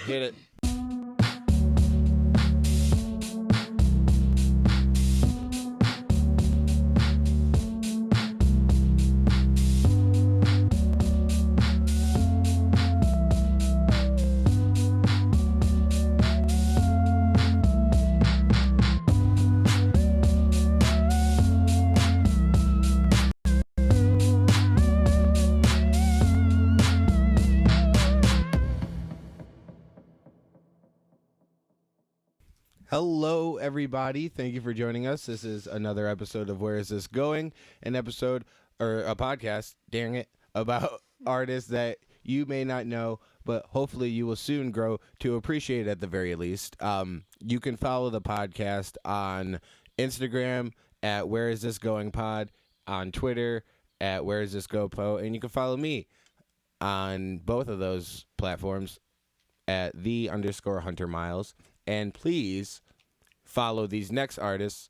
Hit it. Hello, everybody. Thank you for joining us. This is another episode of Where Is This Going? An episode, or a podcast, dang it, about artists that you may not know, but hopefully you will soon grow to appreciate at the very least. You can follow the podcast on Instagram at Where Is This Going Pod, on Twitter at Where Is This Go Po, and you can follow me on both of those platforms at _Hunter Miles. And please follow these next artists.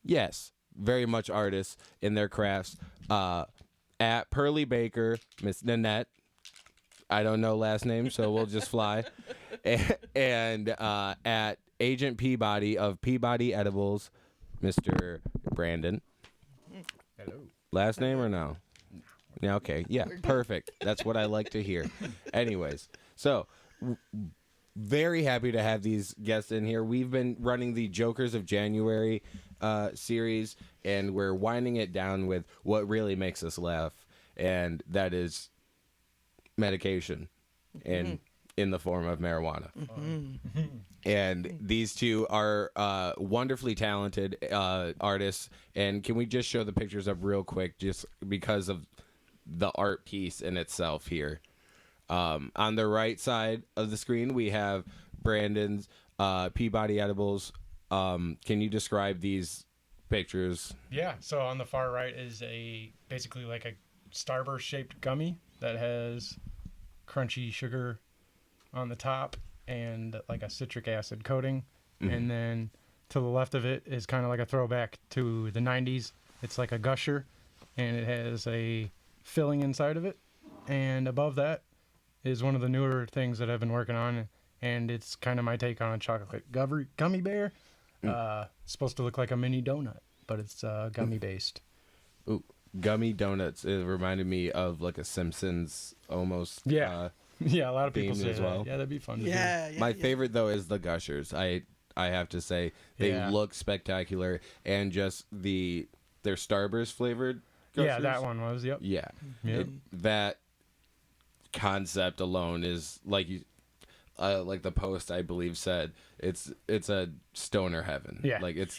Yes, very much artists in their crafts. At Pearly Baker, Miss Nanette. I don't know last name, so we'll just fly. And at Agent Peebody of Peebody Edibles, Mr. Brandon. Hello. Last name or no? Yeah, okay. Yeah, perfect. That's what I like to hear. Anyways, so very happy to have these guests in here. We've been running the Jokers of January series, and we're winding it down with what really makes us laugh, and that is medication, and in the form of marijuana. And these two are wonderfully talented artists. And can we just show the pictures up real quick, just because of the art piece in itself here? On the right side of the screen, we have Brandon's Peebody Edibles. Can you describe these pictures? Yeah, so on the far right is basically like a starburst-shaped gummy that has crunchy sugar on the top and like a citric acid coating. Mm-hmm. And then to the left of it is kind of like a throwback to the 90s. It's like a gusher, and it has a filling inside of it. And above that is one of the newer things that I've been working on, and it's kind of my take on a chocolate gummy bear. It's supposed to look like a mini donut, but it's gummy based. Ooh, gummy donuts. It reminded me of like a Simpsons almost. Yeah, yeah. A lot of people say as well. That. Yeah, that'd be fun. Yeah, My favorite though is the gushers. I have to say they look spectacular, and just their Starburst flavored gushers. Yeah, that one was. Yep. Yeah, Yep. That concept alone is like the post I believe said it's a stoner heaven. Yeah, like it's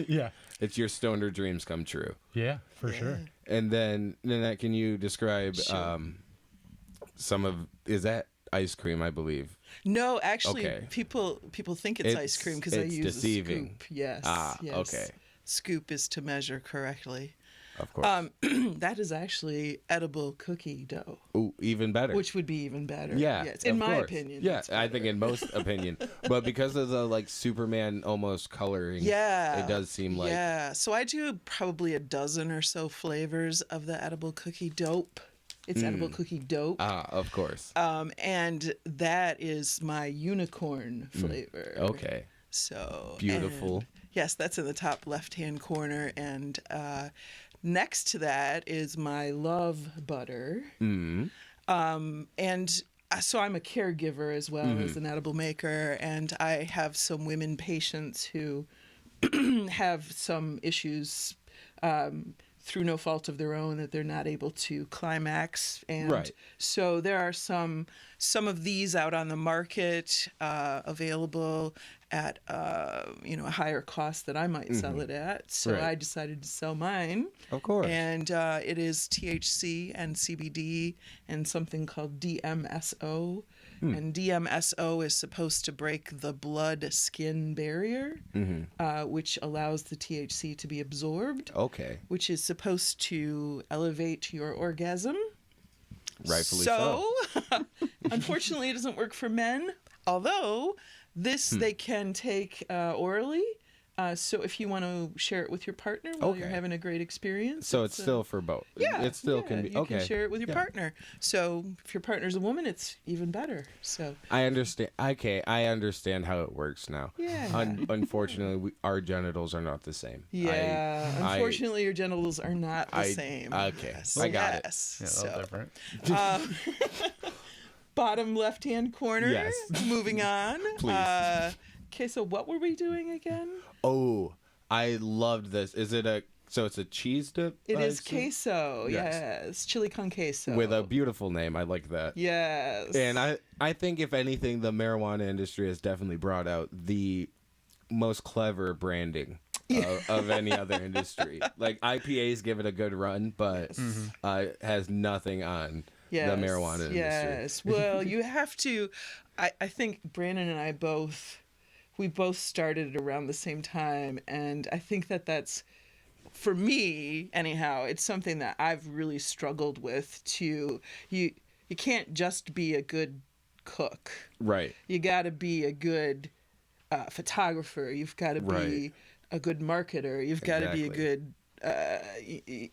yeah, it's your stoner dreams come true. Yeah, for sure. And then Nanette, can you describe some of, is that ice cream? I believe. No, actually, people think it's ice cream because I use deceiving. a scoop. Yes. Yes. Okay. Scoop is to measure correctly. Of course. That is actually edible cookie dough. Ooh, even better. Which would be even better. Yeah. Yes, in my opinion. Yeah, I think in most opinion. But because of the like Superman almost coloring, it does seem like. Yeah. So I do probably a dozen or so flavors of the edible cookie dope. It's edible cookie dope. Of course. And that is my unicorn flavor. Okay. So beautiful. Yes, that's in the top left-hand corner, and next to that is my love butter. And so I'm a caregiver as well as an edible maker, and I have some women patients who have some issues through no fault of their own that they're not able to climax. And so there are some of these out on the market available at a higher cost that I might sell it at. So I decided to sell mine. Of course. And it is THC and CBD and something called DMSO. And DMSO is supposed to break the blood-skin barrier, which allows the THC to be absorbed. Okay. Which is supposed to elevate your orgasm. Rightfully so. Unfortunately, it doesn't work for men. Although this they can take orally, So if you want to share it with your partner while you're Okay. having a great experience. So it's still for both. Yeah. It still can be. You Okay. can share it with your Yeah. partner. So if your partner's a woman, it's even better. So I understand. Okay, I understand how it works now. Yeah. Unfortunately, our genitals are not the same. yeah. I- Unfortunately, your genitals are not the same. Okay, Yes. I got it. Yes. Yeah, a So, little different. bottom left-hand corner. Yes. Moving on. Please. Okay, so what were we doing again? Oh, I loved this. Is it a? So it's a cheese dip. It I is assume? queso. Yes. Yes. Chili con queso. With a beautiful name. I like that. Yes. And I think if anything, the marijuana industry has definitely brought out the most clever branding of any other industry. Like IPAs give it a good run, but it has nothing on the marijuana industry. Yes. Well, you have to. I think Brandon and I we both started around the same time, and I think that's, for me anyhow, it's something that I've really struggled with. You can't just be a good cook. Right. You got to be a good photographer. You've got to be Right. a good marketer. You've got to be a Exactly. good.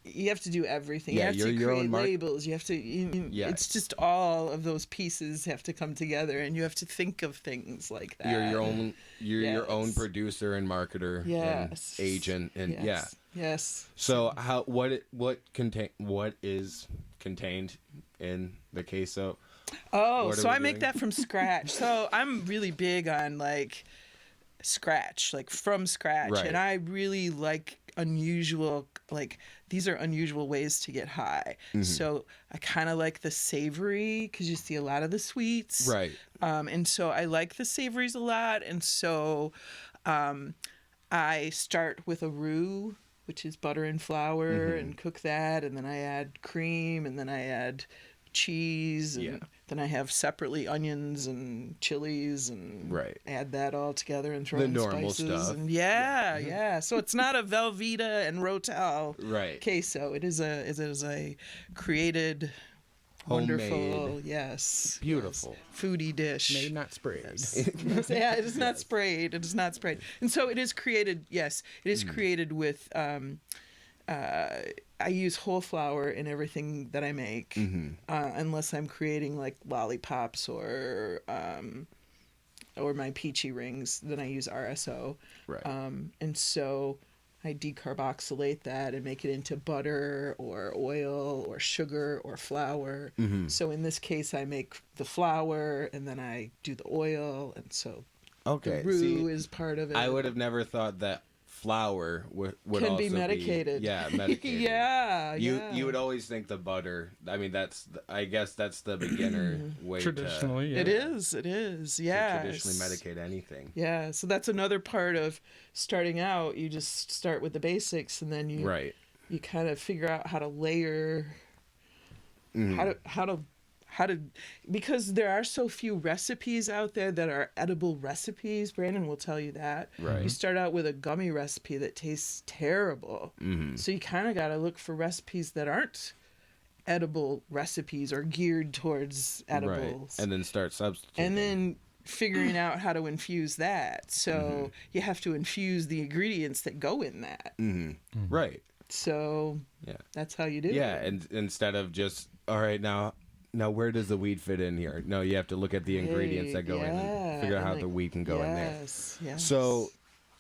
You have to do everything. Yeah, you have you're to your create own labels. You have to. Yes. It's just all of those pieces have to come together, and you have to think of things like that. You're your own. You're your own Yes. producer and marketer Yes. and agent and Yes. yeah. Yes. So what is contained in the queso? Oh, What are so we I make doing? that from scratch. So I'm really big on like scratch, like from scratch. Right. And I really like unusual, like these are unusual ways to get high. Mm-hmm. So I kind of like the savory because you see a lot of the sweets. Right. And so I like the savories a lot. And so I start with a roux, which is butter and flour, and cook that. And then I add cream, and then I add cheese, and Yeah. then I have separately onions and chilies, and Right. add that all together and throw The in normal spices. stuff. And yeah. So it's not a Velveeta and Rotel Right. queso. It is a created, wonderful, Homemade. yes, Beautiful. foodie dish. Made, not sprayed. Yeah, it is not sprayed. It is not sprayed. And so it is created, yes, it is created with, I use whole flour in everything that I make, unless I'm creating like lollipops or my peachy rings, then I use RSO. Right. And so I decarboxylate that and make it into butter or oil or sugar or flour. So in this case, I make the flour and then I do the oil, and so Okay. the roux See, is part of it. I would have never thought that flour would Can also be medicated. yeah, medicated. Yeah, You would always think the butter. I mean, I guess that's the beginner way Traditionally, yeah. It is. to Yeah. traditionally medicate anything. Yeah, so that's another part of starting out. You just start with the basics, and then you Right. you kind of figure out how to layer, how to, because there are so few recipes out there that are edible recipes. Brandon will tell you that. Right. You start out with a gummy recipe that tastes terrible, so you kind of got to look for recipes that aren't edible recipes or geared towards Right. edibles, And then start substituting. and then figuring out how to infuse that. So you have to infuse the ingredients that go in that. Right. So Yeah. that's how you do Yeah, it. and instead of just all right now where does the weed fit in here? No, you have to look at the ingredients that go in and figure out how the weed can go in there. Yes. So,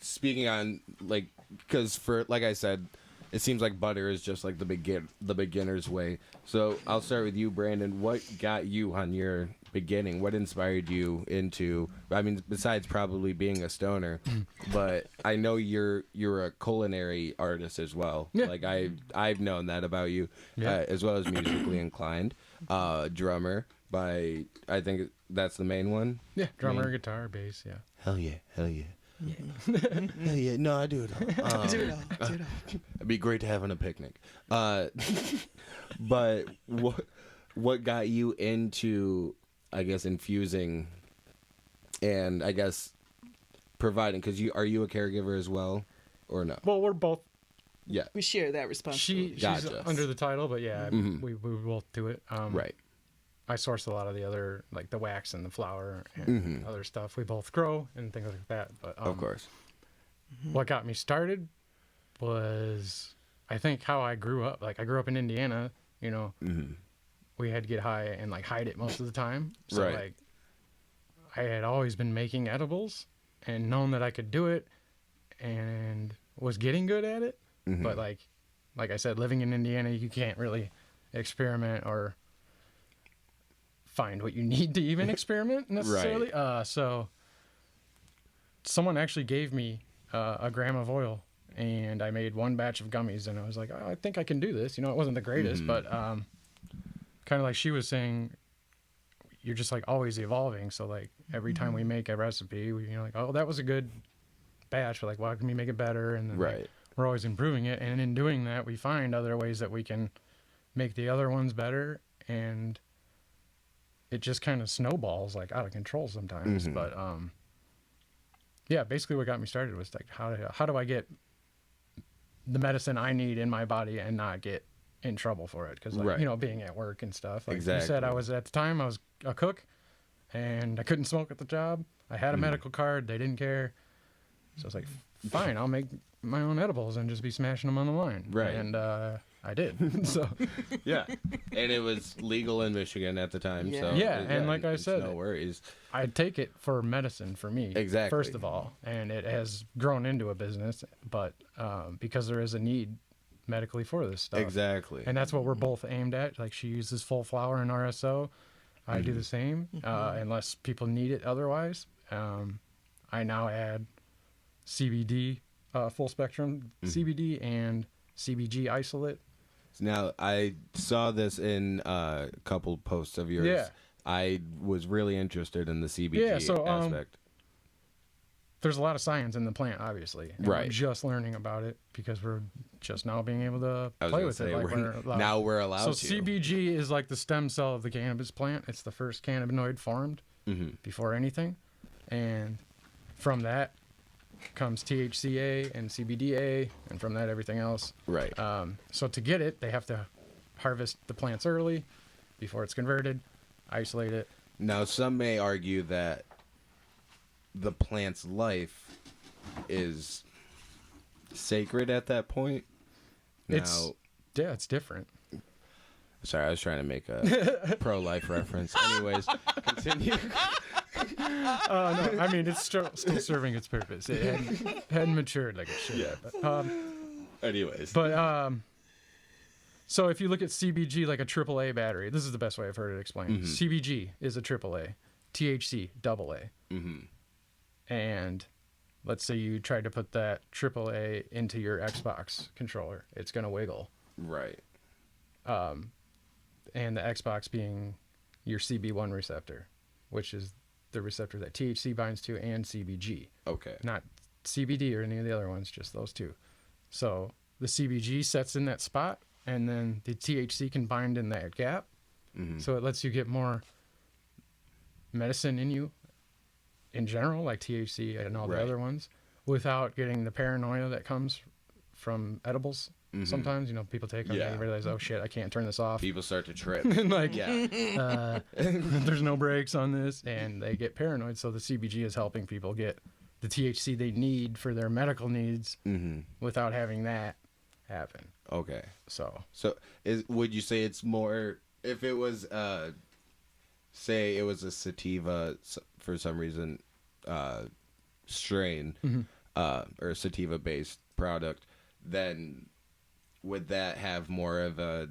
speaking on like, because for like I said, it seems like butter is just like the beginner's way. So I'll start with you, Brandon. What got you on your beginning? What inspired you into? I mean, besides probably being a stoner, but I know you're a culinary artist as well. Yeah. Like I've known that about you, Yeah. as well as musically inclined. Drummer by I think that's the main one. Yeah, drummer, guitar, bass, yeah. Hell yeah. Hell yeah. No, I do it all. Do it all. It'd be great to have on a picnic. But what got you into, I guess, infusing and I guess providing? Because are you a caregiver as well, or no? Well, we're both. Yeah. We share that responsibility. She's Gotcha. under the title, but yeah, we both do it. Right. I source a lot of the other, like the wax and the flour and other stuff. We both grow and things like that. But Of course. what got me started was, I think, how I grew up. Like, I grew up in Indiana, you know, we had to get high and like hide it most of the time. So Right. like, I had always been making edibles and known that I could do it and was getting good at it. But like I said, living in Indiana, you can't really experiment or find what you need to even experiment necessarily. So someone actually gave me a gram of oil, and I made one batch of gummies, and I was like, oh, I think I can do this. You know, it wasn't the greatest, but kind of like she was saying, you're just like always evolving. So like every time we make a recipe, we, you know, like, oh, that was a good batch. We're like, well, how can we make it better? And then like, we're always improving it. And in doing that, we find other ways that we can make the other ones better. And it just kind of snowballs like out of control sometimes. But yeah, basically what got me started was like, how do I get the medicine I need in my body and not get in trouble for it? Because like, you know, being at work and stuff, like you said, I was at the time, I was a cook and I couldn't smoke at the job. I had a medical card. They didn't care. So I was like, fine, I'll make my own edibles and just be smashing them on the line. Right. And I did. So yeah, and it was legal in Michigan at the time. So and like I said, no worries. I take it for medicine for me, Exactly. first of all, and it has grown into a business, but because there is a need medically for this stuff. Exactly. And that's what we're both aimed at. Like, she uses full flower and RSO. I do the same, unless people need it otherwise. I now add CBD, full spectrum CBD, and CBG isolate. Now, I saw this in a couple posts of yours. Yeah. I was really interested in the CBG aspect. There's a lot of science in the plant, obviously. And Right. we're just learning about it because we're just now being able to play with it. Like now we're allowed to. So CBG is like the stem cell of the cannabis plant. It's the first cannabinoid formed before anything. And from that comes THCA and CBDA, and from that everything else. Right. So to get it, they have to harvest the plants early before it's converted, isolate it. Now, some may argue that the plant's life is sacred at that point. It's different. Sorry, I was trying to make a pro-life reference. Anyways, continue. No, I mean, it's still serving its purpose. It hadn't matured like it should have. Anyways. But so if you look at CBG like a AAA battery, this is the best way I've heard it explained. CBG is a AAA, THC AA. And let's say you tried to put that AAA into your Xbox controller, it's going to wiggle. Right. And the Xbox being your CB1 receptor, which is the receptor that THC binds to, and CBG. Okay. Not CBD or any of the other ones, just those two. So the CBG sets in that spot, and then the THC can bind in that gap. So it lets you get more medicine in you in general, like THC and all the other ones, without getting the paranoia that comes from edibles. Sometimes, you know, people take them and realize, oh shit, I can't turn this off. People start to trip. And like, there's no brakes on this, and they get paranoid. So the CBG is helping people get the THC they need for their medical needs without having that happen. Okay. So would you say it's more, if it was, say it was a sativa for some reason, strain, or a sativa based product, then would that have more of a,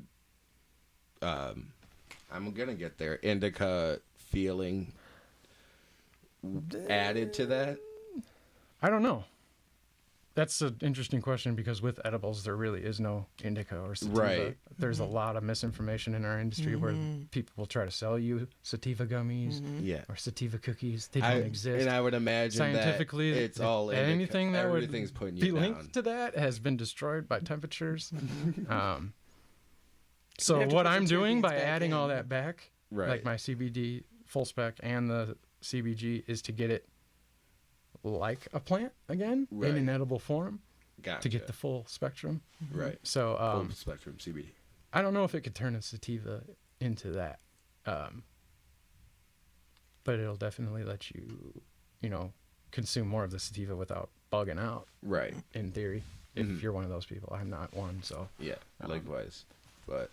I'm gonna get there, indica feeling added to that? I don't know. That's an interesting question, because with edibles, there really is no indica or sativa. Right. There's a lot of misinformation in our industry where people will try to sell you sativa gummies or sativa cookies. They don't exist. And I would imagine scientifically, that it's all indica. Anything that would putting you be down. linked to that has been destroyed by temperatures. So have to what put I'm the doing terpenes by back adding in. all that back, Right. like my CBD full spec and the CBG, is to get it like a plant again in an edible form. Gotcha. To get the full spectrum. Right. So Full spectrum CBD. I don't know if it could turn a sativa into that. But it'll definitely let you, you know, consume more of the sativa without bugging out, Right. in theory, if you're one of those people. I'm not one, so. Yeah. Likewise.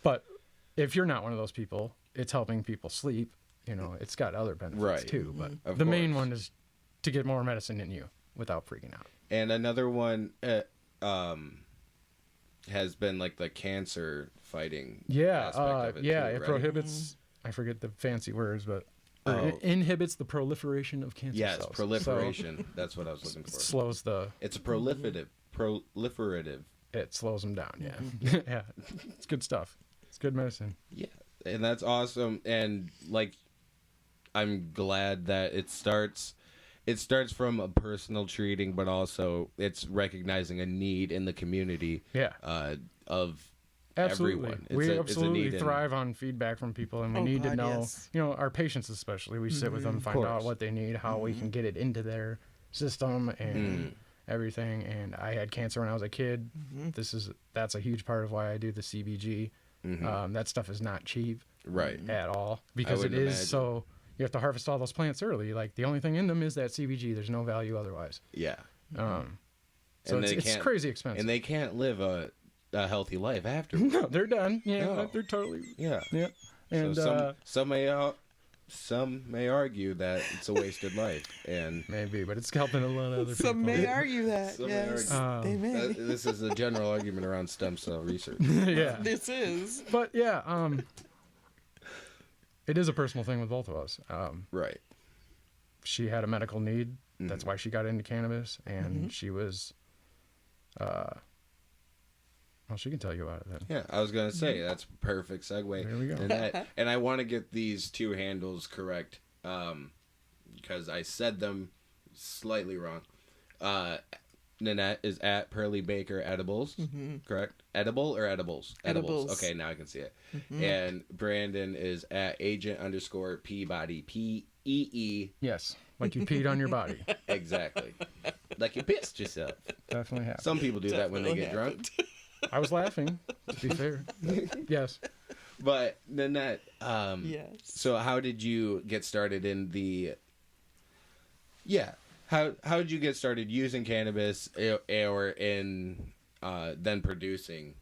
But if you're not one of those people, it's helping people sleep. You know, it's got other benefits Right. too. But Of the main course. one is to get more medicine in you without freaking out. And another one has been like the cancer fighting. aspect of it yeah, too, it right? prohibits. I forget the fancy words, but Oh. it inhibits the proliferation of cancer Yes, cells. proliferation. That's what I was looking So for. it slows the. It's a proliferative. It slows them down. Yeah, yeah, it's good stuff. It's good medicine. Yeah, and that's awesome. And like, I'm glad that it starts from a personal treating, but also it's recognizing a need in the community. Yeah. Of Absolutely. everyone. We it's a absolutely need in- thrive on feedback from people, and we Oh, need to God, know, yes. you know, our patients especially. We sit with them, find course. out what they need, how we can get it into their system, and everything. And I had cancer when I was a kid. That's a huge part of why I do the CBG. That stuff is not cheap, Right. at all, because it wouldn't is imagine. so. You have to harvest all those plants early. Like the only thing in them is that CBG. There's no value otherwise. Yeah. So And they it's can't- crazy expensive. And they can't live a healthy life afterwards. no, they're done. Yeah, No. they're totally. Yeah. Yeah. And So some may argue that it's a wasted life, and maybe, but it's helping a lot of other people. Some may argue that. Some may Yes, argue. they may. this is a general argument around stem cell research. Yeah. This is. But yeah, it is a personal thing with both of us. Right. She had a medical need. That's why she got into cannabis, and she was. Well, she can tell you about it then. Yeah, I was gonna say that's a perfect segue. There we go. And I want to get these two handles correct, because I said them slightly wrong. Nanette is at Pearly Baker Edibles, correct? Edible or edibles? Edibles. Okay, now I can see it. And Brandon is at agent_Peebody, PEE. Yes, like you peed on your body. Exactly. Like you pissed yourself. Definitely happened. Some people do that when they get Definitely drunk. I was laughing, to be fair. Yes. But Nanette, Yes. so how did you get started in the? Yeah, how did you get started using cannabis or in then producing?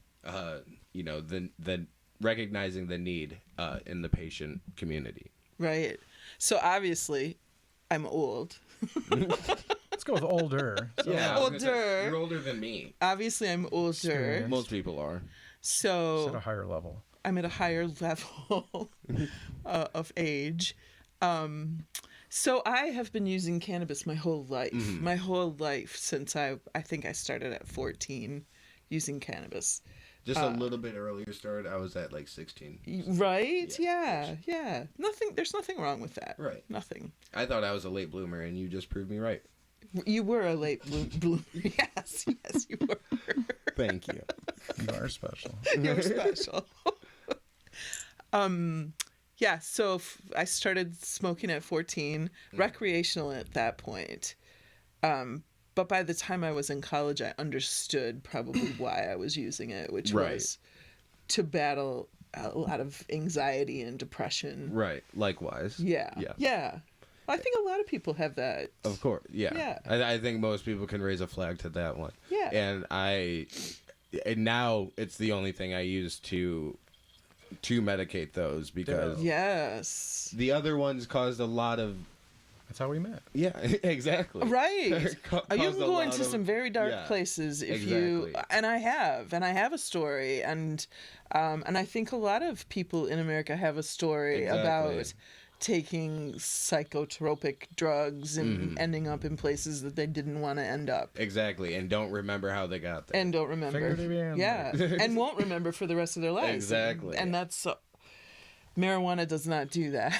You know, the recognizing the need in the patient community. Right. So obviously, I'm old. Let's go with older. So, Yeah, I was gonna say, Older. you're older than me. Obviously, I'm older. Experience. Most people are. it's at a So higher level. I'm at a higher level of age. So I have been using cannabis my whole life. My whole life since I think I started at 14 using cannabis. Just a little bit earlier started. I was at like 16. Right? Yeah. There's nothing wrong with that. Right. Nothing. I thought I was a late bloomer, and you just proved me right. You were a late bloomer. Yes, you were. Thank you. You are special. You're special. Yeah, so I started smoking at 14, recreational at that point. But by the time I was in college, I understood probably why I was using it, which Right. was to battle a lot of anxiety and depression. Right. Likewise. Yeah. Yeah. Yeah. I think a lot of people have that. Of course. Yeah. Yeah. I think most people can raise a flag to that one. Yeah. And now it's the only thing I use to medicate those because Yes. the other ones caused a lot of. That's how we met. Yeah, exactly. Right. You Caused can a go lot into of- some very dark yeah, places if you exactly. and I have a story and I think a lot of people in America have a story Exactly. about taking psychotropic drugs and ending up in places that they didn't want to end up Exactly, and don't remember how they got there. and don't remember. Figuratively and Yeah, and won't remember for the rest of their lives. Exactly. And that's marijuana does not do that.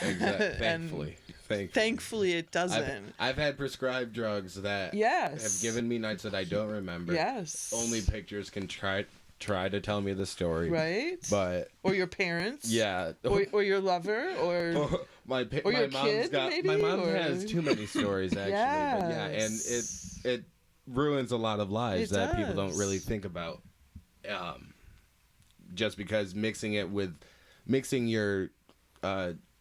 Thankfully. And thankfully it doesn't. I've had prescribed drugs that Yes. have given me nights that I don't remember. Yes. Only pictures can try to tell me the story. Right? But Or your parents. yeah. Or your lover, or my your mom's kid, got maybe, my mom or- has too many stories actually. But yeah, and Yes. it ruins a lot of lives It that people don't does. really think about. Just because mixing your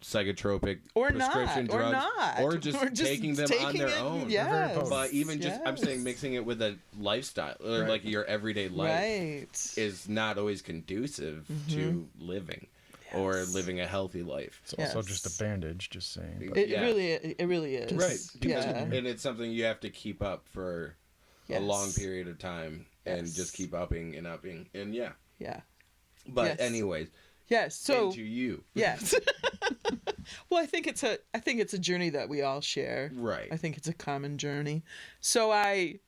psychotropic or prescription not, drugs, or just taking them on their own. Yes, but even just, I'm saying, mixing it with a lifestyle, or like your everyday life, is not always conducive to living or living a healthy life. It's also just a bandage, just saying. It really is. Right. And it's something you have to keep up for a long period of time and just keep upping and upping. And yeah. But anyways. Yes. So into you. Yes. Well, I think it's a journey that we all share. Right. I think it's a common journey. So I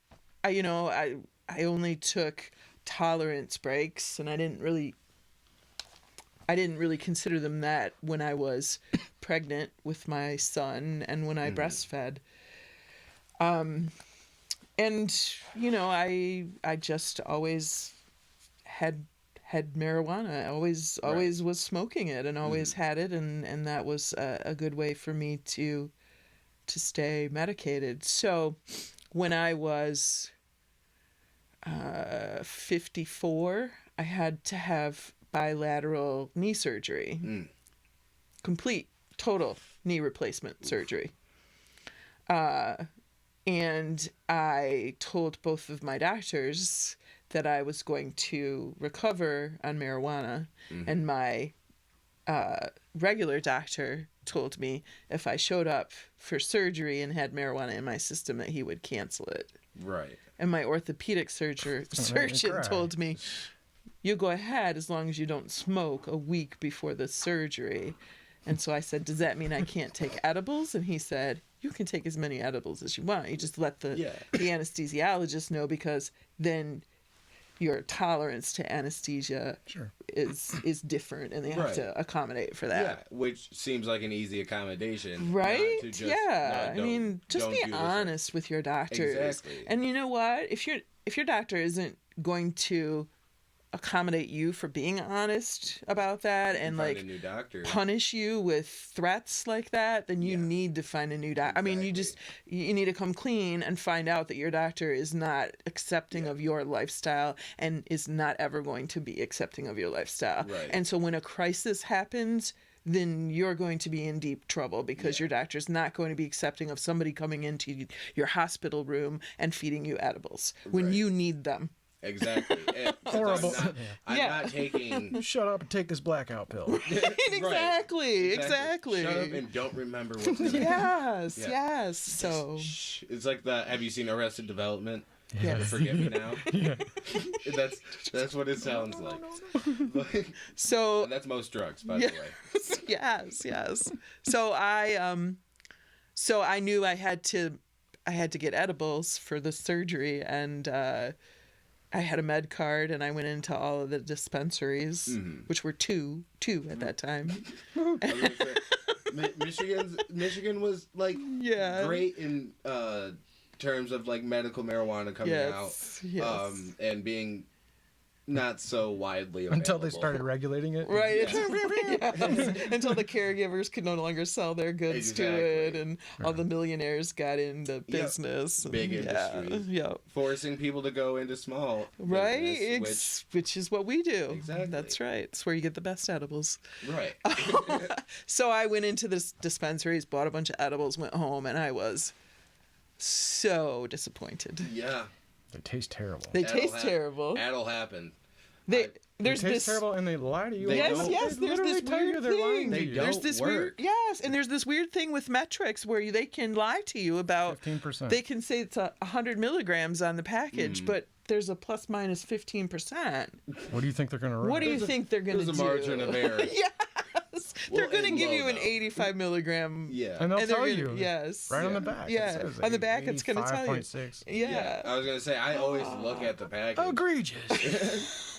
only took tolerance breaks, and I didn't really consider them that when I was pregnant with my son and when I breastfed. And I just always had marijuana. I always was smoking it and always had it, and that was a good way for me to stay medicated. So when I was 54, I had to have bilateral knee surgery. Complete, total knee replacement surgery. And I told both of my doctors that I was going to recover on marijuana, and my regular doctor told me if I showed up for surgery and had marijuana in my system that he would cancel it. Right. And my orthopedic surgeon told me, you go ahead as long as you don't smoke a week before the surgery. And so I said, does that mean I can't take edibles? And he said, you can take as many edibles as you want. You just let the anesthesiologist know, because then your tolerance to anesthesia is different, and they have to accommodate for that. Yeah, which seems like an easy accommodation. Right? I mean, just be honest with your doctors. Exactly. And you know what? If your doctor isn't going to accommodate you for being honest about that and like punish you with threats like that, then you need to find a new doctor. Exactly. I mean, you need to come clean and find out that your doctor is not accepting of your lifestyle and is not ever going to be accepting of your lifestyle. Right. And so when a crisis happens, then you're going to be in deep trouble, because your doctor's not going to be accepting of somebody coming into your hospital room and feeding you edibles when you need them. Exactly. Horrible. I'm not taking... Shut up and take this blackout pill. Exactly. Shut up and don't remember what's in it. Yes. So... It's like have you seen Arrested Development? Yes. Forget Me Now? That's what it sounds like. So... And that's most drugs, by the way. Yes. So I knew I had to get edibles for the surgery, and I had a med card, and I went into all of the dispensaries, which were two at that time. Michigan was like great in terms of like medical marijuana coming out, and being not so widely available. Until they started regulating it. Right. Until the caregivers could no longer sell their goods to it, and all the millionaires got into business. Big industry. Forcing people to go into small business, which is what we do. Exactly. That's right. It's where you get the best edibles. Right. So I went into this dispensaries, bought a bunch of edibles, went home, and I was so disappointed. Yeah. They taste terrible. They taste terrible. That'll happen. There's they taste terrible, and they lie to you. Yes. There's this weird thing. There's this weird. Yes, and there's this weird thing with metrics where they can lie to you about 15%. They can say it's 100 milligrams on the package, but there's a plus minus 15%. What do you think they're going to run? What do you think they're going to do? There's a margin of error. Yes, they're going to give you an 85 milligram. Yeah, and they'll tell you. Yes, right on the back. Yeah, on the back it's going to tell you. 5.6. Yeah. I was going to say, I always look at the package. Egregious.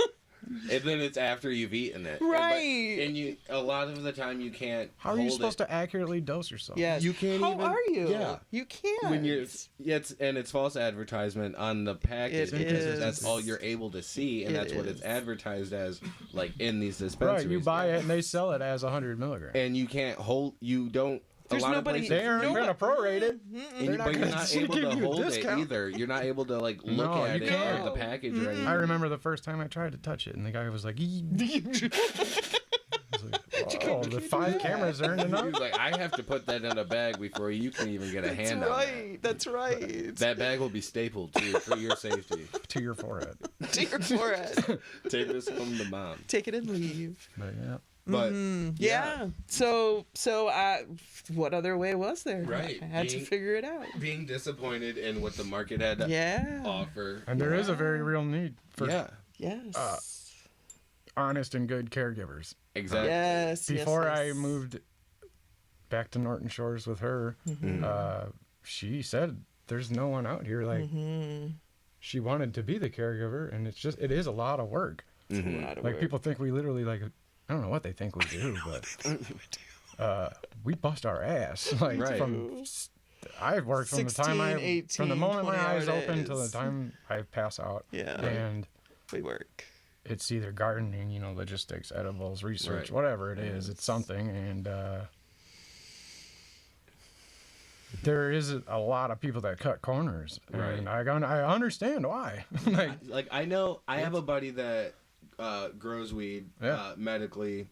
And then it's after you've eaten it. Right. And a lot of the time you can't. How are you supposed to accurately dose yourself? Yes. You can't How even. are you? Yeah. You can't. When it's false advertisement on the package. It is. That's all you're able to see, and that's what it's advertised as, like in these dispensaries. Right. You buy it and they sell it as 100 milligrams. And you can't hold. You don't. There's nobody. They aren't going to prorate it. But you're not able to hold it either. You're not able to like look at it or the package or anything. I remember the first time I tried to touch it, and the guy was like, Did you Oh, the 5 cameras aren't enough. He's like, I have to put that in a bag before you can even get a hand on that. That's right. That bag will be stapled to you for your safety. To your forehead. To your forehead. Take this home to mom. Take it and leave. But yeah. But Yeah. So what other way was there? Right. I had to figure it out. being disappointed in what the market had to offer. And there is a very real need for Yes. honest and good caregivers. Exactly. Yes. Before yes. I moved back to Norton Shores with her, she said there's no one out here. Like, she wanted to be the caregiver, and it is a lot of work. It's a lot of Like, work. people think we literally, like, I don't know what they think we do, but we bust our ass. Like, I've worked from the 16, time 18, from the moment my 20 eyes hour open till the days. time I pass out. Yeah. And We work. it's either gardening, logistics, edibles, research, Right. whatever it is. It's something, and there is a lot of people that cut corners, and I understand why. Like I know I have a buddy that grows weed medically.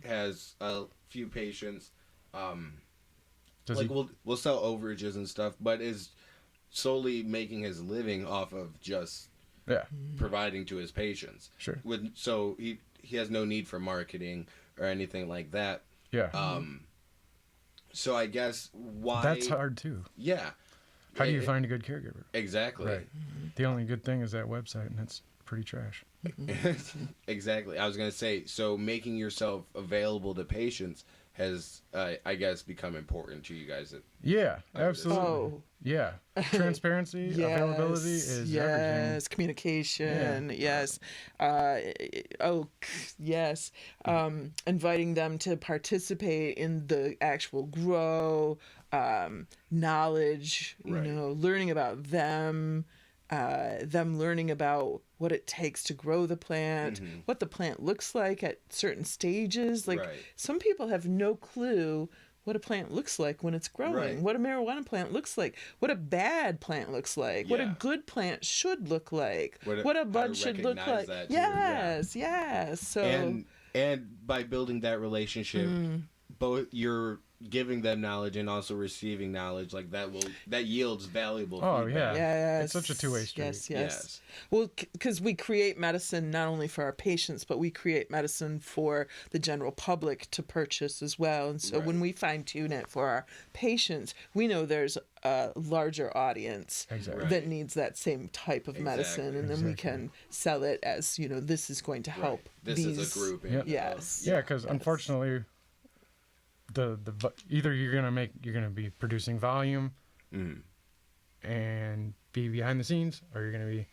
Has a few patients. We'll sell overages and stuff, but is solely making his living off of just providing to his patients. Sure. So he has no need for marketing or anything like that. Yeah. So I guess why That's hard too. Yeah. How do you find a good caregiver? Exactly. Right. The only good thing is that website, and it's pretty trash. Exactly. I was going to say, so making yourself available to patients has, I guess, become important to you guys. Yeah, absolutely. Oh. Yeah. Transparency, availability is everything. Yes, communication. Yes. Yes. Inviting them to participate in the actual grow, knowledge, learning about them learning about what it takes to grow the plant, what the plant looks like at certain stages. Like some people have no clue what a plant looks like when it's growing, what a marijuana plant looks like, what a bad plant looks like, what a good plant should look like, what a bud should look like. Yes. So and by building that relationship, both you're giving them knowledge and also receiving knowledge, like that yields valuable feedback. Yes. It's such a two-way street. Yes. Well, because we create medicine not only for our patients, but we create medicine for the general public to purchase as well. And so when we fine-tune it for our patients, we know there's a larger audience that needs that same type of medicine, and then we can sell it as, this is going to help. This is a group. Yes. Yeah, because unfortunately, either you're gonna be producing volume and be behind the scenes, or you're gonna be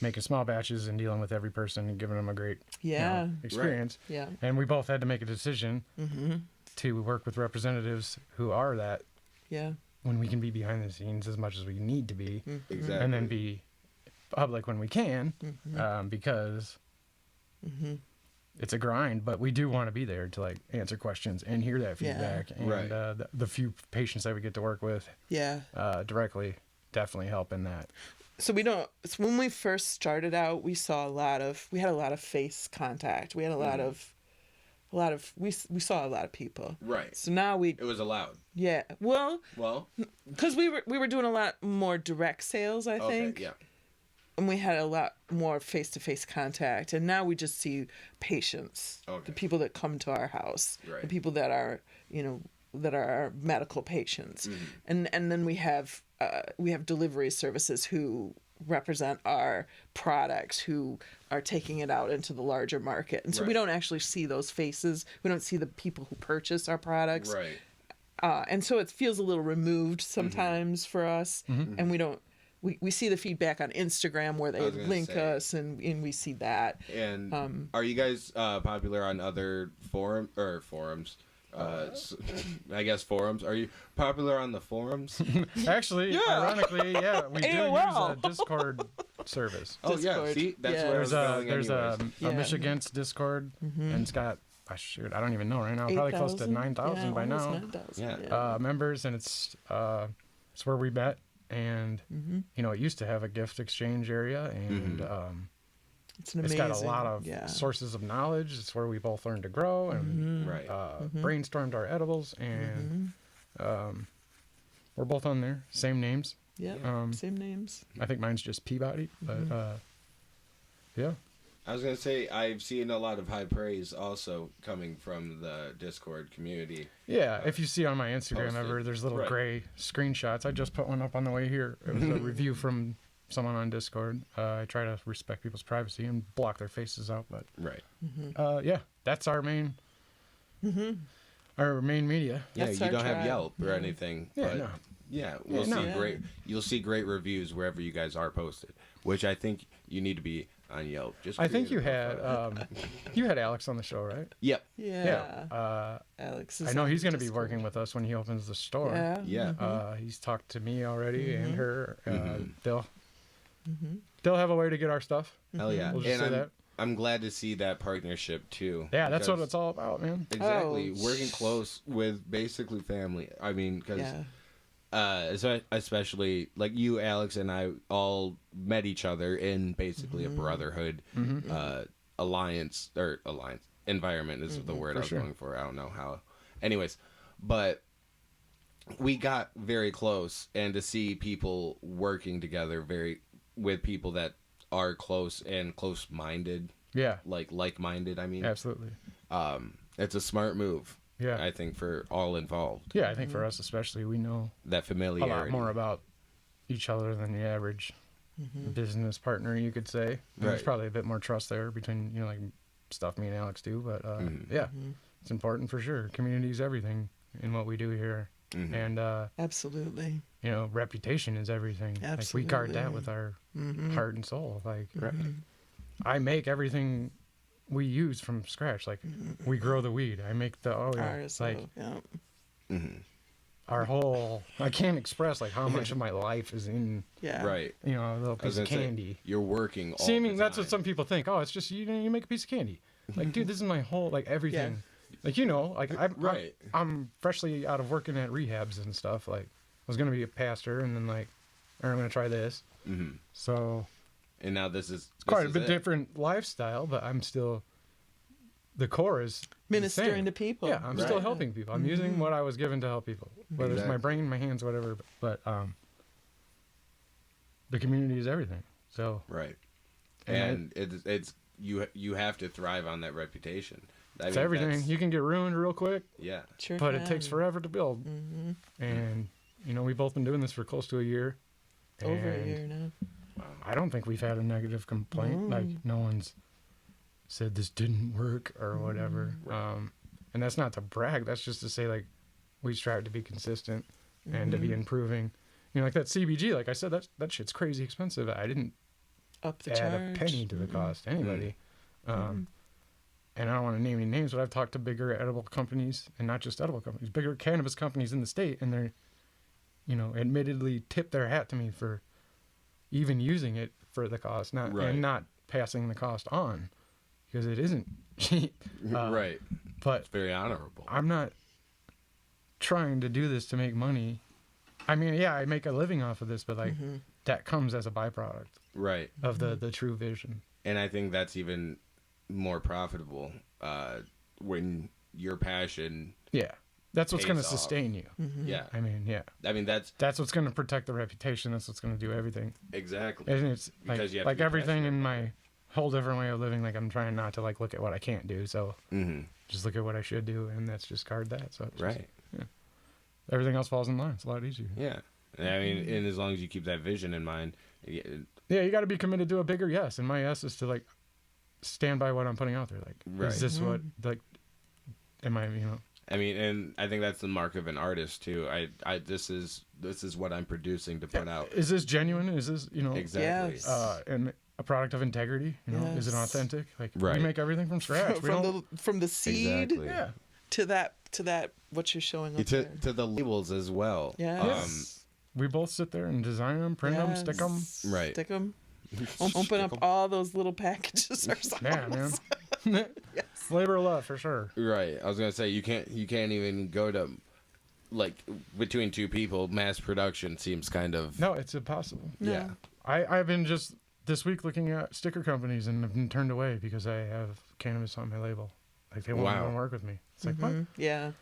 making small batches and dealing with every person and giving them a great experience. And we both had to make a decision to work with representatives who are that when we can be behind the scenes as much as we need to be, and then be public when we can, because it's a grind, but we do want to be there to answer questions and hear that feedback. And the few patients that we get to work with directly definitely help in that. So when we first started out, we had a lot of face contact. We had we saw a lot of people. Right. So now it was allowed. Yeah. Well, because we were doing a lot more direct sales, I think. Yeah. And we had a lot more face-to-face contact, and now we just see patients, the people that come to our house, the people that are, that are our medical patients, and then we have delivery services who represent our products, who are taking it out into the larger market, and so we don't actually see those faces. We don't see the people who purchase our products, and so it feels a little removed sometimes for us, and we don't. We see the feedback on Instagram where they link us, and we see that. And are you guys popular on other forums? I guess forums. Are you popular on the forums? Actually, ironically, we do use a Discord service. Oh, yeah. See, that's where I was going There's a anyways. Michigan's Discord, and it's got, I don't even know right now, probably close to 9,000 by now. 9,000, members, and it's where we met. And it used to have a gift exchange area, and It's an It's amazing. got a lot of sources of knowledge. It's where we both learned to grow and Right. brainstormed our edibles, and we're both on there. Same names. Yeah. Same names. I think mine's just Peebody, but yeah. I was going to say, I've seen a lot of high praise also coming from the Discord community. Yeah, if you see on my Instagram posted. ever, there's little Right. gray screenshots. I just put one up on the way here. It was a review from someone on Discord. I try to respect people's privacy and block their faces out, but Right. yeah, that's our main media. Yeah, That's you our don't have tribe. Yelp or anything. Yeah, but no. yeah, we'll no. see great. You'll see great reviews wherever you guys are posted, which I think you need to be on Yelp. Just I think create you a had profile. you had Alex on the show, right? Yep. Yeah. Alex is I know on he's going to be Discord. working with us when he opens the store. Yeah. Yeah. He's talked to me already and her. They'll have a way to get our stuff. Hell yeah. We'll just And say I'm, that. I'm glad to see that partnership too. Yeah, that's what because- it's all about, man. Exactly. Oh. Working close with basically family. I mean, because Yeah. especially like you, Alex, and I all met each other in basically a brotherhood alliance environment is the word for I was sure. going for. I don't know how. Anyways, but we got very close, and to see people working together with people that are close and close-minded, Yeah, like-minded. I mean, absolutely. it's a smart move. Yeah. I think for all involved. Yeah, I think for us especially, we know That a familiarity. lot more about each other than the average business partner, you could say. And There's Right. probably a bit more trust there between, like stuff me and Alex do, but yeah, it's important for sure. Community is everything in what we do here. And Absolutely. reputation is everything. Like we guard that with our heart and soul. Like I make everything we use from scratch. Like we grow the weed. I make the Ours. like Yeah. our whole. I can't express like how much of my life is in Yeah. Right. a little I was piece of gonna say, candy. you're working all Seeming the that's what time. some people think. Oh, it's just you make a piece of candy. Like dude, this is my whole like everything. Like Right. I'm freshly out of working at rehabs and stuff. Like I was gonna be a pastor and then like I'm gonna try this. So And now this is quite a bit different lifestyle, but I'm still the core is the Ministering same. to people. Yeah, I'm still helping people. I'm using what I was given to help people, whether it's my Exactly. brain, my hands, whatever. But the community is everything. So Right. And And it's you have to thrive on that reputation. I it's mean, everything. that's- You can get ruined real quick, Yeah. Sure but can. it takes forever to build. And we've both been doing this for close to a year. Over a and year now. I don't think we've had a negative complaint. Like no one's said this didn't work or whatever. And that's not to brag. That's just to say like we strive to be consistent and to be improving. Like that CBG. Like I said, that shit's crazy expensive. I didn't Up the add charge. a penny to the cost to anybody. And I don't want to name any names, but I've talked to bigger edible companies, and not just edible companies, bigger cannabis companies in the state, and they're, admittedly tip their hat to me for even using it for the cost, Right. and not passing the cost on, because it isn't cheap. Right. But It's very honorable. I'm not trying to do this to make money. I mean, yeah, I make a living off of this, but like that comes as a byproduct Right. of the true vision. And I think that's even more profitable when your passion. Yeah, that's what's going to Pays off. sustain you. Yeah. I mean, yeah, I mean that's that's what's going to protect the reputation. That's what's going to do everything. exactly. And it's Because you have to like be everything passionate in about my whole different way of living. Like I'm trying not to like look at what I can't do. So just look at what I should do, and that's just guard that. So it's just- Right. everything else falls in line. It's a lot easier. Yeah. And I mean, and as long as you keep that vision in mind, Yeah, you got to be committed to a bigger yes, and my yes is to like stand by what I'm putting out there. Like, Right. is this what like? Am I? I mean, and I think that's the mark of an artist too. This is what I'm producing to put out. Is this genuine? Is this Exactly. Yes. and a product of integrity? Is it Yes. authentic? Like Right. we make everything from scratch. We don't. From the seed Exactly. Yeah. to that what you're showing up there. To the labels as well. Yes. We both sit there and design them, print them, stick them. Right. Stick them. Open up all those little packages ourselves. Yeah, man. Labor of love for sure. Right. I was gonna say you can't even go to like between two people. Mass production seems kind of No, it's impossible. No. yeah. I've been just this week looking at sticker companies and have been turned away because I have cannabis on my label. Like, they won't want to work with me. It's like, what? Yeah.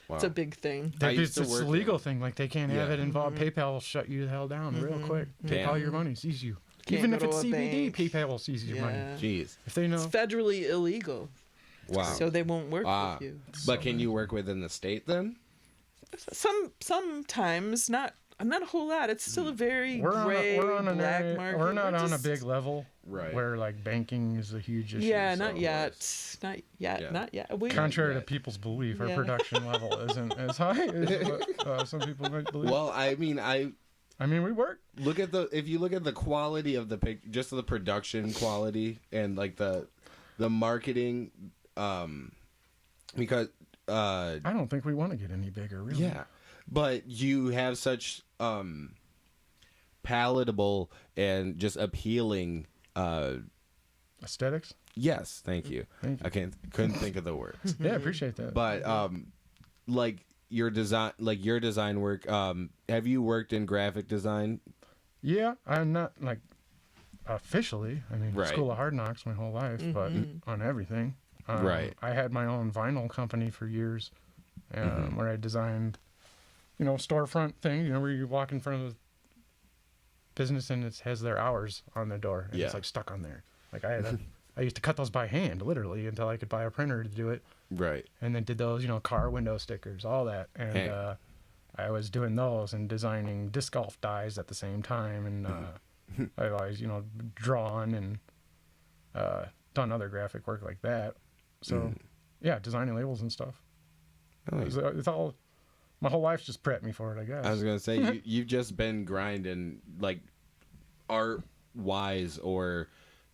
Wow. It's a big thing. It's a legal thing. Like, they can't have it involved. PayPal will shut you the hell down real quick. Take all your money, seize you. Can't Even go if it's to a CBD, bank. PayPal will seize your money. Jeez. If they know. It's federally illegal. Wow. So they won't work with you. But can you work within the state then? Sometimes, not a whole lot. It's still a very gray, we're on an black area, market. we're not on a big level, Right. where like banking is a huge issue. Yeah, so. not yet. Not yet. Yeah. Not yet. Contrary to people's belief, our production level isn't as high as what some people might believe. Well, I mean, we work. if you look at the quality of the pic, just the production quality and like the marketing, because I don't think we want to get any bigger, really. yeah, but you have such palatable and just appealing Aesthetics. yes, thank you. Thank you. Couldn't think of the words. Yeah, I appreciate that. But like your design work, have you worked in graphic design? Yeah, I'm not like officially. I mean, Right. School of Hard Knocks my whole life, but on everything. Right. I had my own vinyl company for years, where I designed, storefront thing. Where you walk in front of the business and it has their hours on their door, and it's like stuck on there. Like I used to cut those by hand, literally, until I could buy a printer to do it. Right. And then did those, car window stickers, all that. And I was doing those and designing disc golf dies at the same time. And I've always, drawn and done other graphic work like that. So, yeah, designing labels and stuff. Nice. It's all, my whole life's just prepped me for it, I guess. I was gonna say you've just been grinding, like art-wise, or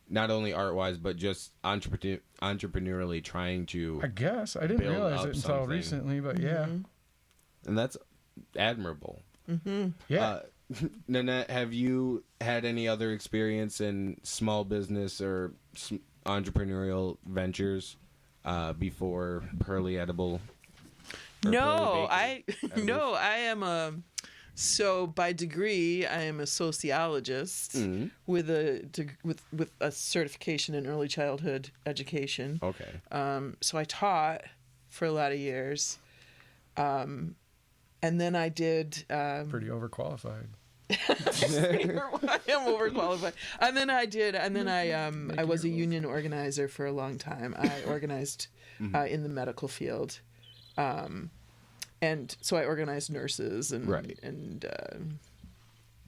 not only art-wise, but just entrepreneurially trying to. I guess I didn't build realize up it until something. recently, but yeah. And that's admirable. Yeah. Nanette, have you had any other experience in small business or entrepreneurial ventures before Pearly Edible? No, Pearly Bakery? I am so by degree I am a sociologist with a certification in early childhood education. Okay. So I taught for a lot of years, and then I did. Pretty overqualified. I am overqualified. And then I was a union organizer for a long time. I organized in the medical field. And so I organized nurses and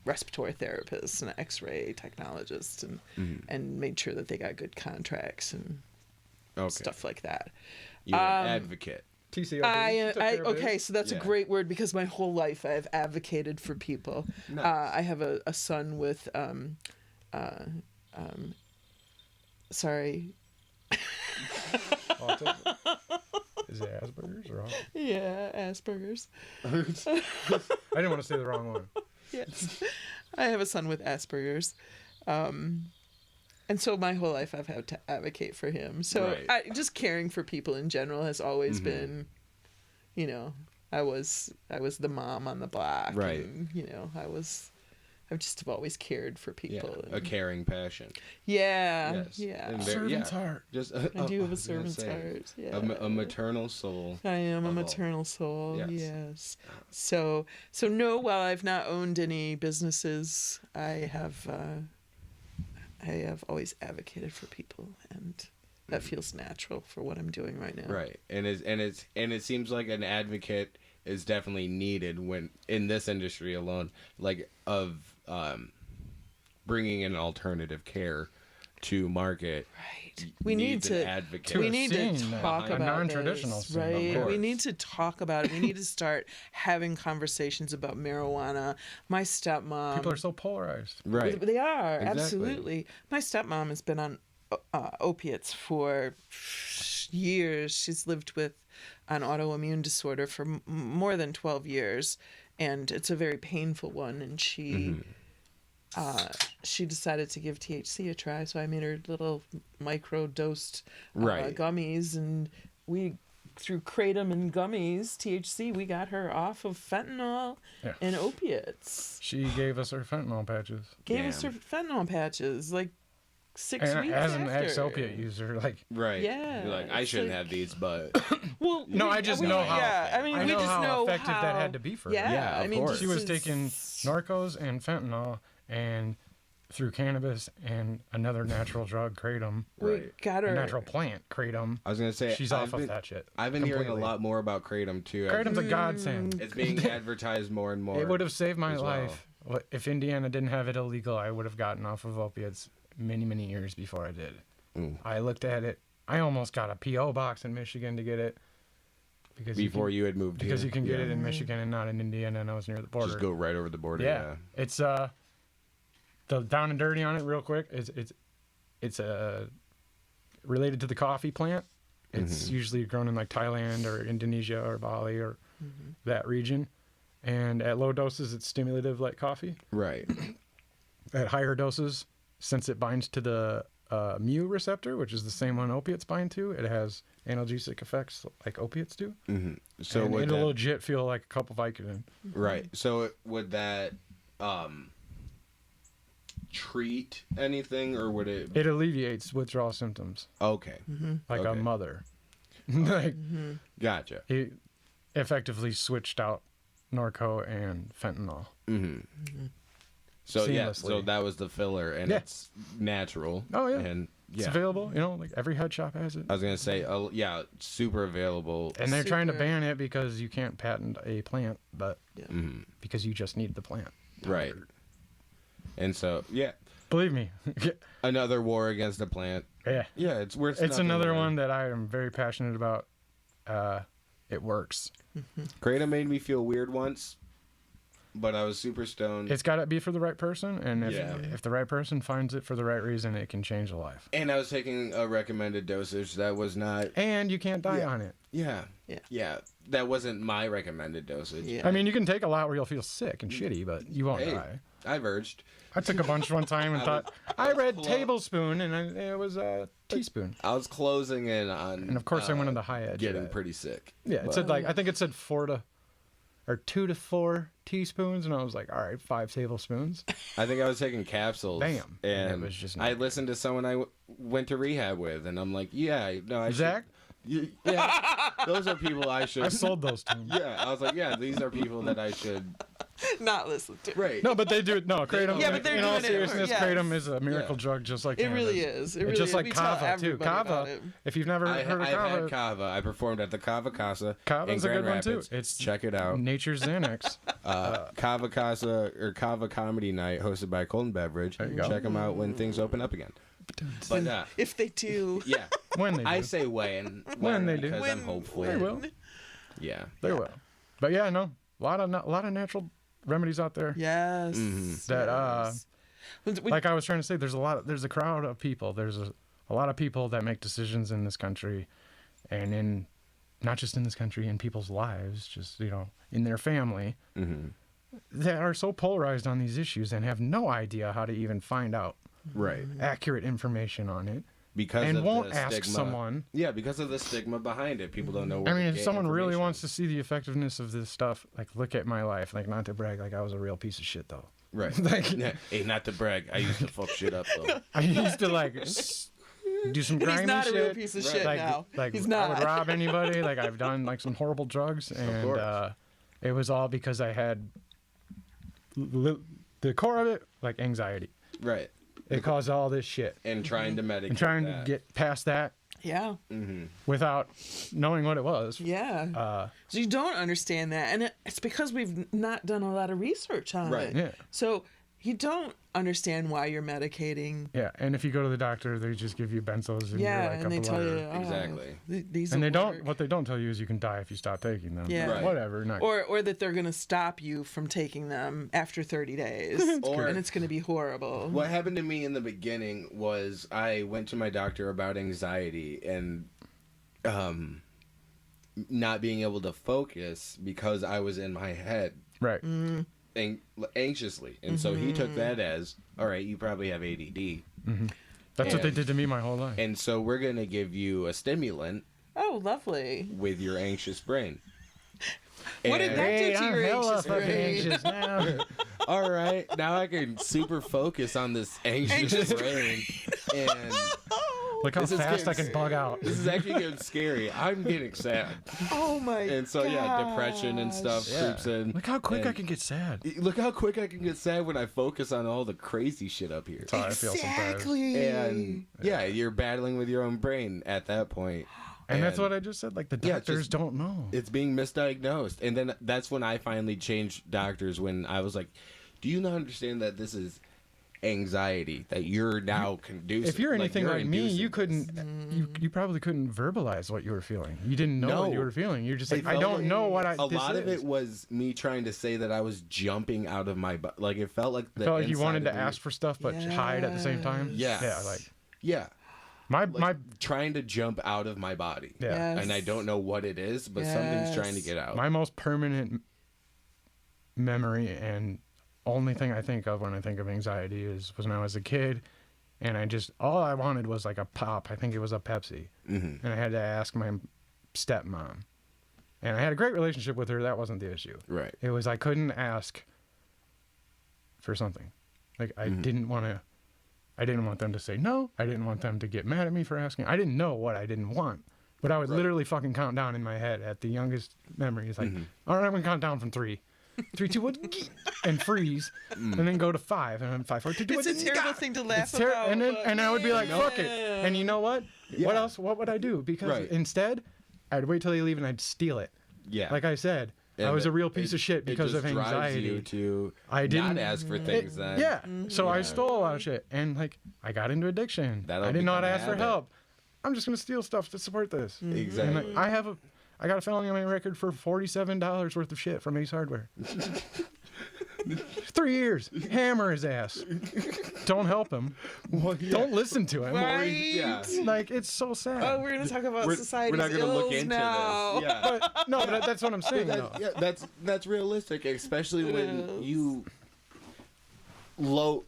respiratory therapists and X-ray technologists and made sure that they got good contracts and stuff like that. You're an advocate. TCO. Okay, so that's a great word because my whole life I've advocated for people. Nice. I have a son with sorry. Is it Asperger's or all? Yeah, Asperger's. I didn't want to say the wrong one. Yes. I have a son with Asperger's. And so my whole life I've had to advocate for him. So just caring for people in general has always been, I was the mom on the block. Right. And, I've just always cared for people. Yeah, and, a caring passion. Yeah. Yes. Yeah. And Servant's heart. I do have a servant's heart. Yeah. A maternal soul. I am a of all. maternal soul. Yes. Yes. So no, while I've not owned any businesses, I have always advocated for people, and that feels natural for what I'm doing right now. Right. And it seems like an advocate is definitely needed when in this industry alone, like of bringing an alternative care to market. Right. We need to advocate. We need to scene, talk a about non-traditional this, scene, of right? course. We need to talk about it. We need to start having conversations about marijuana. My stepmom. People are so polarized. Right. They are, Exactly. absolutely. My stepmom has been on opiates for years. She's lived with an autoimmune disorder for more than 12 years, and it's a very painful one. And she decided to give THC a try, so I made her little micro-dosed Right. gummies, and we through kratom and gummies, THC, we got her off of fentanyl and opiates. She gave us her fentanyl patches. Gave us her fentanyl patches like 6 And weeks as an after. ex-opiate user, like, Right. Yeah, You're like, I it's shouldn't like- have these, but Well, no, I just know how. Yeah, I mean, I we know just how know effective how, that had to be for her. Yeah, Yeah, I of mean, course. this She was is- taking narcos and fentanyl, and through cannabis and another natural drug, kratom, We Right. got a her. natural plant, kratom. I was gonna say She's off of that shit. I've been hearing a completely. lot more about kratom too. Kratom's a godsend. It's being advertised more and more. It would have saved my as well. life. If Indiana didn't have it illegal, I would have gotten off of opiates many, many years before I did. Mm. I looked at it. I almost got a P.O. box in Michigan to get it. Because Before you had moved Because here. you can get Yeah. it in Michigan and not in Indiana, and I was near the border. Just go right over the border. Yeah, it's the down and dirty on it real quick. It's related to the coffee plant. It's usually grown in like Thailand or Indonesia or Bali or that region. And at low doses, it's stimulative like coffee. Right. At higher doses, since it binds to the mu receptor, which is the same one opiates bind to, it has analgesic effects like opiates do. So and would it'll that, legit feel like a cup of Vicodin. right. So would that treat anything, or would it? It alleviates withdrawal symptoms, Okay. like a Okay. mother. Like Gotcha. he effectively switched out Norco and fentanyl. So yeah. So Seamlessly. that was the filler, and Yeah. it's natural. Oh, yeah. And It's yeah. available, like every head shop has it. I was gonna say, yeah, super available. And they're trying to Super. ban it because you can't patent a plant, but because you just need the plant. Right. And so yeah, Believe me. another war against the plant. Yeah. Yeah, it's worth. It's nothing another to- one that I am very passionate about. It works. Kratom made me feel weird once, but I was super stoned. It's got to be for the right person, and Yeah. if the right person finds it for the right reason, it can change a life. And I was taking a recommended dosage that was not. And you can't die on it. Yeah. Yeah. Yeah. That wasn't my recommended dosage. Yeah. I mean, you can take a lot where you'll feel sick and shitty, but you won't Hey, die. I verged. I took a bunch one time and thought, I read tablespoon, and it was a teaspoon. I was closing in on. And of course, I went on the high edge. of Getting that. pretty sick. Yeah, it But- said I think it said 2 to 4 teaspoons, and I was like, all right, 5 tablespoons. I think I was taking capsules. Bam. And And it was just I not- listened to someone I went to rehab with, and I'm like, yeah, no, I Zach, should. Yeah. Those are people I should. I sold those to him. Yeah, I was like, yeah, these are people that I should. Not listen to. Right. No, but they do it. No, kratom. Yeah, but they're in all doing it. seriousness, Yes. kratom is a miracle Yeah. drug, just like It really cannabis. is. It really just is. like We tell kava too. everybody about Kava. it. If you've never heard of I've kava, had kava. I performed at the Kava Casa. Kava's in a good Grand one too. Rapids. It's Check it out. Nature's Xanax. Kava Casa or Kava Comedy Night, hosted by Colton Beverage. There you go. Check them out when things open up again. But If they do. yeah, When they do. I say when When they do. because When- I'm hopeful. They will. Yeah. They will. But yeah, no, a lot of natural remedies out there. Yes. That, yes. We- Like I was trying to say, there's a crowd of people. There's a lot of people that make decisions in this country, and in not just in this country, in people's lives, just in their family, that are so polarized on these issues and have no idea how to even find out Right. accurate information on it, Because and of won't the ask stigma. someone. Yeah, because of the stigma behind it. People don't know where I mean, to if get someone really information. wants to see the effectiveness of this stuff, like look at my life, like not to brag, like I was a real piece of shit though. Right. Like- Yeah. Hey, not to brag. I used to fuck shit up though. I used to do some grimy He's not a shit. real piece of shit like, now. Like He's I not. would rob anybody. Like I've done like some horrible drugs, and course. it was all because I had the core of it, like anxiety. Right. It caused all this shit. And trying to medicate And trying that. to get past that Yeah. without knowing what it was. Yeah. So you don't understand that. And it's because we've not done a lot of research on Right. it. Yeah. So you don't understand why you're medicating. Yeah, and if you go to the doctor, they just give you benzos, and Yeah, you're like and up they a tell letter. you, oh, Exactly. These And will they don't. work. What they don't tell you is you can die if you stop taking them. Yeah. Right. Whatever. Not, Or that they're going to stop you from taking them after 30 days. Or- and it's going to be horrible. What happened to me in the beginning was I went to my doctor about anxiety and not being able to focus because I was in my head right. anxiously. And so he took that as, all right, you probably have ADD. That's what they And- did to me my whole life. And so we're going to give you a stimulant Oh, lovely. with your anxious brain. What did And- that do to I'm your hella anxious fucking brain? anxious now. All right, now I can super focus on this anxious brain, and Look how This is fast I getting can bug out. this is actually getting scary. I'm getting sad, Oh my god. and so yeah, depression and stuff creeps in. Look how quick and I can get sad. Look how quick I can get sad when I focus on all the crazy shit up here. That's how I feel sometimes. Exactly. And yeah, you're battling with your own brain at that point. And that's what I just said. Like, the Yeah, doctors just- don't know. It's being misdiagnosed. And then that's when I finally changed doctors, when I was like, do you not understand that this is anxiety, that you're now conducing? If you're anything you're like me, inducing you this. couldn't. You probably couldn't verbalize what you were feeling. You didn't know what you No. were feeling. You're just like, It I felt don't like know what I. A this lot of is. it was me trying to say that I was jumping out of my butt. Like, it felt like the felt like you inside wanted of to me- ask for stuff but hide at the same time. Yes. Yeah, like Yeah. my Like trying to jump out of my body. yeah. Yes. And I don't know what it is, but something's trying to Yes. get out. My most permanent memory and only thing I think of when I think of anxiety was when I was a kid, and all I wanted was like a pop. I think it was a Pepsi, and I had to ask my stepmom, and I had a great relationship with her. That wasn't the issue. Right. It was I couldn't ask for something, like I didn't want to. I didn't want them to say no. I didn't want them to get mad at me for asking. I didn't know what I didn't want. But I would literally fucking count down in my head at the youngest memories. Like, all right, I'm going to count down from 3. 3, 2, 1, and freeze. And then go to 5. And then 5, 4, 3, 2, 1. It's a terrible thing to laugh It's about. and I would be like, fuck it. yeah. And you know what? Yeah. What else? What would I do? Because Right. instead, I'd wait till they leave and I'd steal it. Yeah. Like I said, I And was a real it- piece of shit because it of just drives anxiety. you to I didn't not ask for things then. Yeah. So I Yeah. stole a lot of shit. And like I got into addiction. That'll I didn't know how to become a ask for habit. help. I'm just gonna steal stuff to support this. Exactly. And like, I got a felony on my record for $47 worth of shit from Ace Hardware. 3 years. Hammer his ass. Don't help him. Don't listen to him. Right? Yeah. Like, it's so sad. Oh, we're going to talk about We're society's not gonna look ills into now. this. Yeah. But no, but that's what I'm saying. though. That's realistic, especially when Yes. you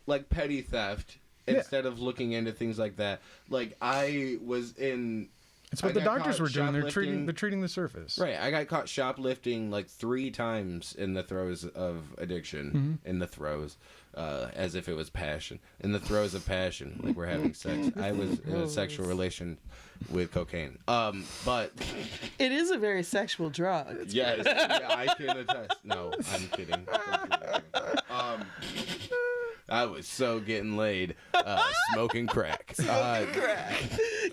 like petty theft instead of looking into things like that. Like, I was in It's what I the got doctors caught were doing. They're shoplifting. treating the surface. Right, I got caught shoplifting like 3 times in the throes of addiction. In the throes, as if it was passion. In the throes of passion, like we're having sex. I was in a sexual relation with cocaine. But It is a very sexual drug. yes, yeah, I can attest. No, I'm kidding. I was so getting laid, smoking crack. Crack.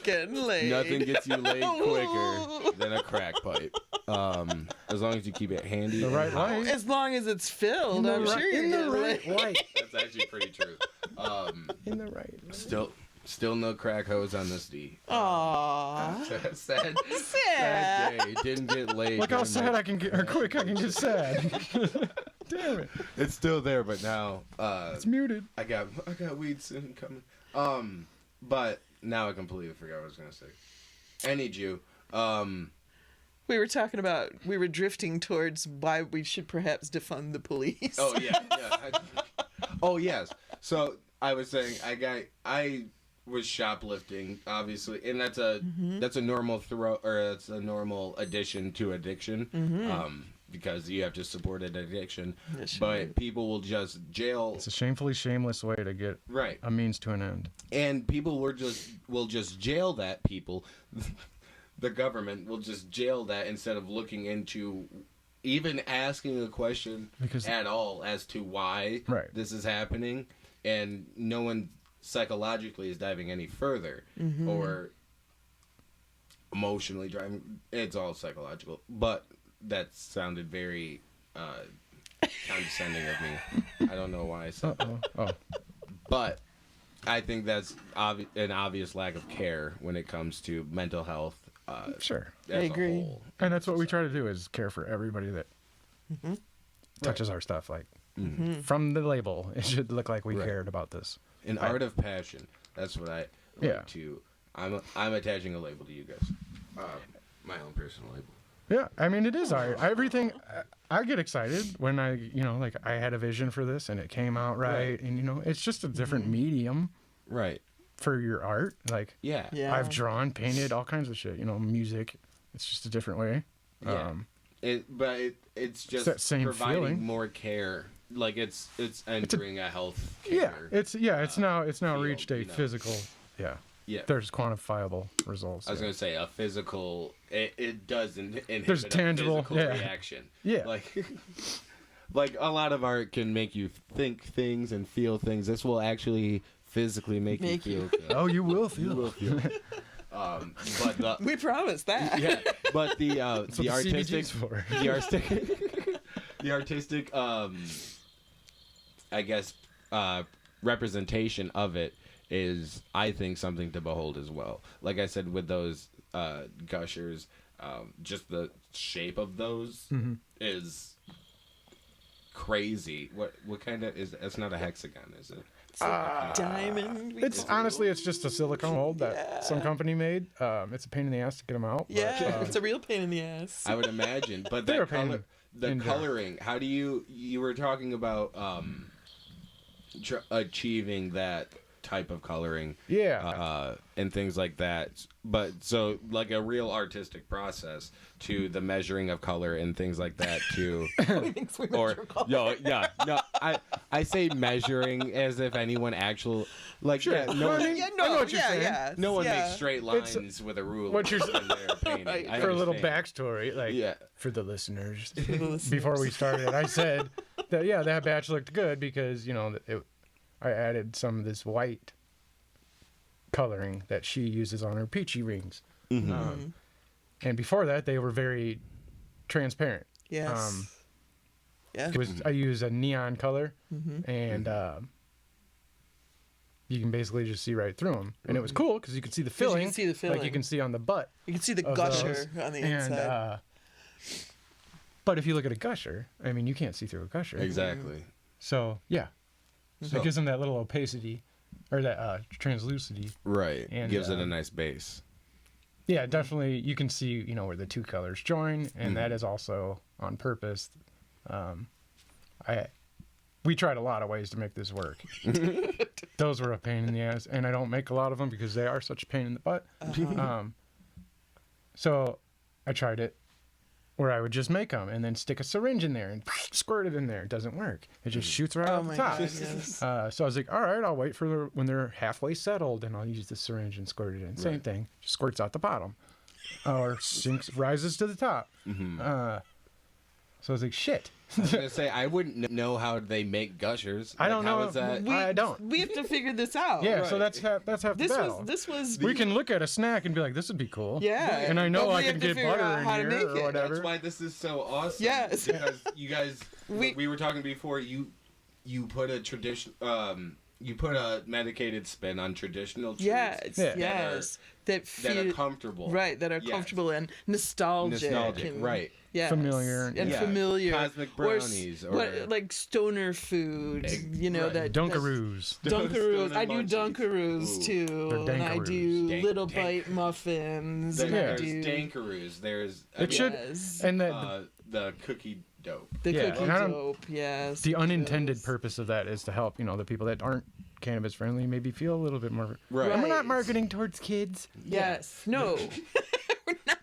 Getting laid. Nothing gets you laid quicker than a crack pipe. As long as you keep it handy. The and right hot. light. As long as it's filled, I'm sure you're in the getting right laid. light. That's actually pretty true. In the right. Still no crack hose on this D. Aww. Sad Sad. day. Didn't get laid. Look how during sad my- I can get, or quick I can get sad. Damn it. It's still there, but now It's muted. I got weed soon coming. But now I completely forgot what I was gonna say. I need you. We were talking about, we were drifting towards why we should perhaps defund the police. Oh yeah. Oh yes. So I was saying I was shoplifting, obviously, and that's a normal that's a normal addition to addiction. Because you have to support an addiction. Yes, you But people will just jail. It's a shamefully shameless way to get Right. a means to an end. And people will just jail that people. The government will just jail that instead of looking into even asking a question at all as to why this is happening. And no one psychologically is diving any further or emotionally driving. It's all psychological. But that sounded very condescending of me. I don't know why I said that. Oh. But I think that's an obvious lack of care when it comes to mental health. Sure. As I a agree. whole. And that's what we try to do is care for everybody that touches our stuff. Like from the label, it should look like we cared about this. An art of passion. That's what I like to. I'm attaching a label to you guys. My own personal label. Yeah, I mean it is art. Everything. I get excited when I had a vision for this and it came out right, and it's just a different medium. Right. for your art. Like, Yeah. Yeah. I've drawn, painted, all kinds of shit. You know, music. It's just a different way. Yeah. It's just that same providing feeling. more care. Like it's entering a health care. It's now field, reached a you know. physical. Yeah. Yeah. There's quantifiable results. I was gonna say a physical. It does inhibit There's tangible, a physical yeah. reaction. Yeah. Like a lot of art can make you think things and feel things. This will actually physically make you feel good. Oh, you will feel. You will feel it. But the We promise that. yeah, but the That's what artistic CBG's for. the artistic I guess representation of it is, I think, something to behold as well. Like I said, with those gushers, just the shape of those is crazy. What kind of is? It's not a hexagon, is it? It's a diamond. It's honestly, it's just a silicone mold that some company made. It's a pain in the ass to get them out. but, Yeah, it's a real pain in the ass. I would imagine, but They're a that pain color, the in coloring. How do you were talking about achieving that type of coloring? Yeah. And things like that. But so like a real artistic process to the measuring of color and things like that to I say measuring as if anyone actual like Sure. yeah, No, I know what you're saying. Yeah, no one yeah. makes straight lines with a ruler what you're when they're painting. Right. I For a little understand. backstory, like Yeah. for the listeners, the listeners. before we started, I said that that batch looked good because I added some of this white coloring that she uses on her peachy rings, and before that they were very transparent. Yes. Yeah. I use a neon color, and you can basically just see right through them, and it was cool because you could see the filling, you can see the like filling. you can see on the butt. You can see the of gusher those. on the And, inside. but if you look at a gusher, I mean, you can't see through a gusher. Exactly. So yeah, So- it gives them that little opacity, or that translucity. Right. And, Gives it a nice base. Yeah, definitely. You can see, where the two colors join, and that is also on purpose. We tried a lot of ways to make this work. Those were a pain in the ass, and I don't make a lot of them because they are such a pain in the butt. So I tried it where I would just make them and then stick a syringe in there and squirt it in there. It doesn't work. It just shoots right Oh off the my top. God, yes. So I was like, all right, I'll wait for when they're halfway settled, and I'll use the syringe and squirt it in. Same thing, just squirts out the bottom, or rises to the top. So I was like, shit. I was gonna say I wouldn't know how they make gushers. I don't How know. is that? I don't. We have to figure this out. Yeah, Right. so that's half the battle. This was. We can look at a snack and be like, this would be cool. Yeah. And I know But I we can have to get figure butter out in how to here make or it. whatever. That's why this is so awesome. Yes. Because you guys, we were talking before. You put a you put a medicated spin on traditional treats. Yes. Yeah. Yes. that are feel comfortable. right. That are Yes. comfortable and nostalgic. Nostalgic, and, right. Yes. Familiar. And Yeah. familiar. Cosmic brownies or- like stoner food. Right. That Dunkaroos. Dunkaroos. Stoner I do munchies. Dunkaroos Ooh. too, They're and I do Dank- little dank- bite muffins. And There's I do Dankaroos. There's It should, Yes. and the cookie dope. the yeah, cookie and I don't- dope. Yes. the unintended yes. purpose of that is to help, the people that aren't cannabis friendly maybe feel a little bit more. Right. And we're not Right. marketing towards kids. Yes. No. We're not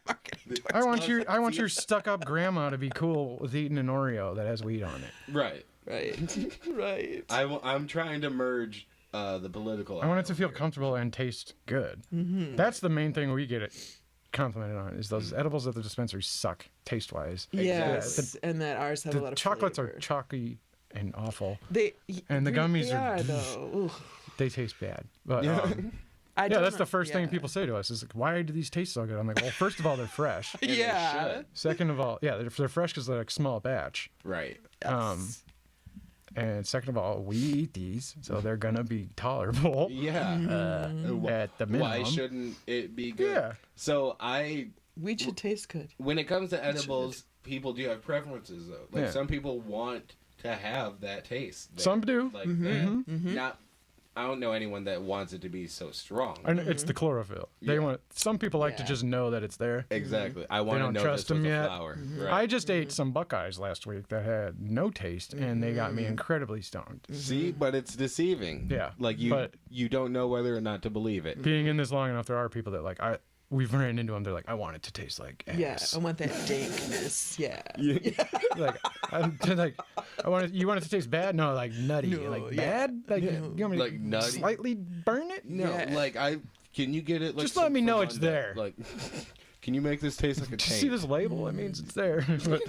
marketing. I want your stuck up grandma to be cool with eating an Oreo that has weed on it. Right. Right. Right. I'm trying to merge the political. I want it to feel comfortable and taste good. That's the main thing we get it complimented on is those edibles at the dispensary suck taste wise. Yes. And that ours have a lot The of chocolates flavor. are chalky and awful. And the gummies they are- though. Ooh. They taste bad. But I yeah, don't that's the know- first thing yeah. people say to us is like, why do these taste so good? I'm like, well, first of all, they're fresh. And they Yeah. should. Second of all, yeah, they're fresh because they're like small batch. Right. Yes. And second of all, we eat these, so they're gonna be tolerable Yeah. at the minimum. Why shouldn't it be good? Yeah. So Weed should taste good. when it comes to edibles, people do have preferences though. Like Yeah. some people want to have that taste. there. Some do. Like that. Not I don't know anyone that wants it to be so strong. And it's the chlorophyll. They want. Some people like to just know that it's there. Exactly. I want to don't know trust this was them a yet. flower. Right. I just ate some Buckeyes last week that had no taste, and they got me incredibly stoned. See, but it's deceiving. Yeah, Like you don't know whether or not to believe it. Being in this long enough, there are people that we've ran into them. They're like, I want it to taste like ass. Yeah, I want that dankness. Yeah. I want it. You want it to taste bad? No, like nutty, No, like yeah. bad. Like you want me Like to nutty? slightly burn it? No, Yeah. like can you get it? Like Just let me know from it's under? there. Like, can you make this taste like a Did you tank? see this label? It means it's there. But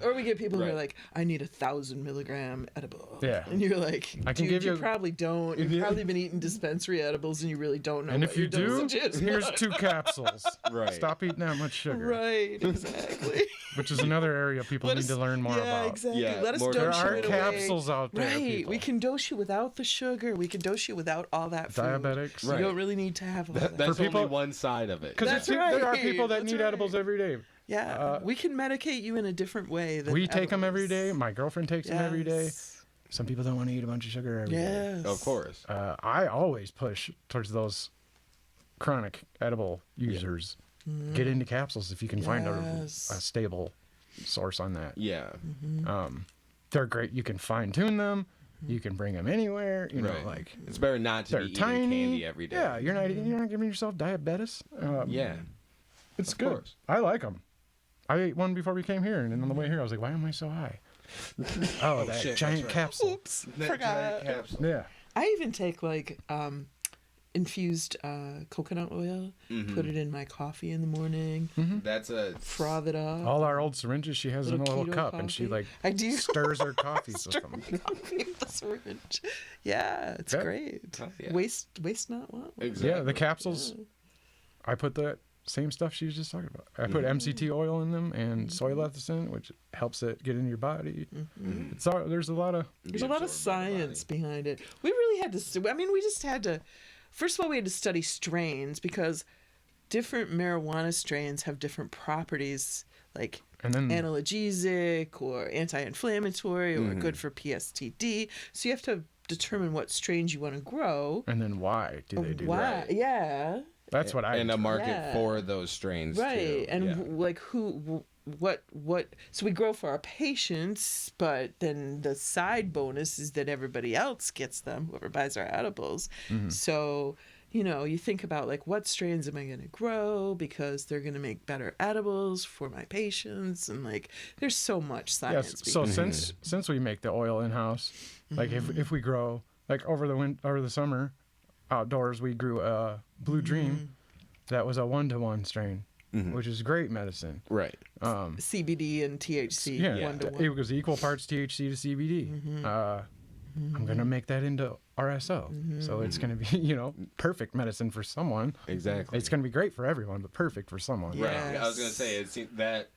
Or we get people who Right. are like, I need 1,000 milligram edible. Yeah. And you're like, I can dude, give you you- probably don't. You've probably been eating dispensary edibles and you really don't know and what if you your do, dosage is. here's 2 capsules. Right. Stop eating that much sugar. Right, exactly. Which is another area people need to learn more yeah, about. exactly. Yeah, Let us more- dose There you are in a capsules way. out there, Right. people. We can dose you without the sugar. We can dose you without all that food. Diabetics. You Right. don't really need to have all that. That's For people- only one side of it. Because That's there are right, people that that's need right. edibles every day. Yeah, we can medicate you in a different way than We take them every edibles. day. My girlfriend takes them every day. Yes. Some people don't want to eat a bunch of sugar every day. Yes. Of course. I always push towards those chronic edible users. Get into capsules if you can find a Yes. stable source on that. Yeah. They're great. You can fine tune them. You can bring them anywhere. You know, Right. like It's better not to they're be eating tiny. candy every day. Yeah, you're not giving yourself diabetes. Yeah. It's Of good. course. I like them. I ate one before we came here, and then on the way here, I was like, "Why am I so high?" Oh, that shit, giant that's right. capsule. Oops, That forgot. giant capsule. Yeah. I even take like infused coconut oil, put it in my coffee in the morning, That's a froth it up. All our old syringes she has in a Little little keto cup, and she coffee. like I do. stirs her coffees with them. Coffee with the syringe. Yeah, it's Yeah. great. Oh, yeah. Waste not want. exactly. Yeah, the capsules. I put that same stuff she was just talking about. I put MCT oil in them and soy lecithin, which helps it get into your body. It's all, there's a lot of There's a lot of science behind it. We really had to. I mean, we just had to. First of all, we had to study strains because different marijuana strains have different properties, like and then analgesic or anti-inflammatory or good for PSTD. So you have to determine what strains you want to grow. and then why do they do Why? that? Yeah. That's what I And a market Yeah. for those strains. Right. Too. And yeah. like who, what, so we grow for our patients, but then the side bonus is that everybody else gets them, whoever buys our edibles. So, you know, you think about like, what strains am I going to grow because they're going to make better edibles for my patients. And like, there's so much science. Yes. So behind since we make the oil in house, like if we grow like over the summer, outdoors we grew a Blue Dream that was a 1-to-1 strain, which is great medicine. Right. CBD and THC. Yeah, 1-to-1. it was equal parts THC to CBD. I'm gonna make that into RSO, so it's gonna be perfect medicine for someone. Exactly. It's gonna be great for everyone, but perfect for someone. Right. I was gonna Yes. say it's that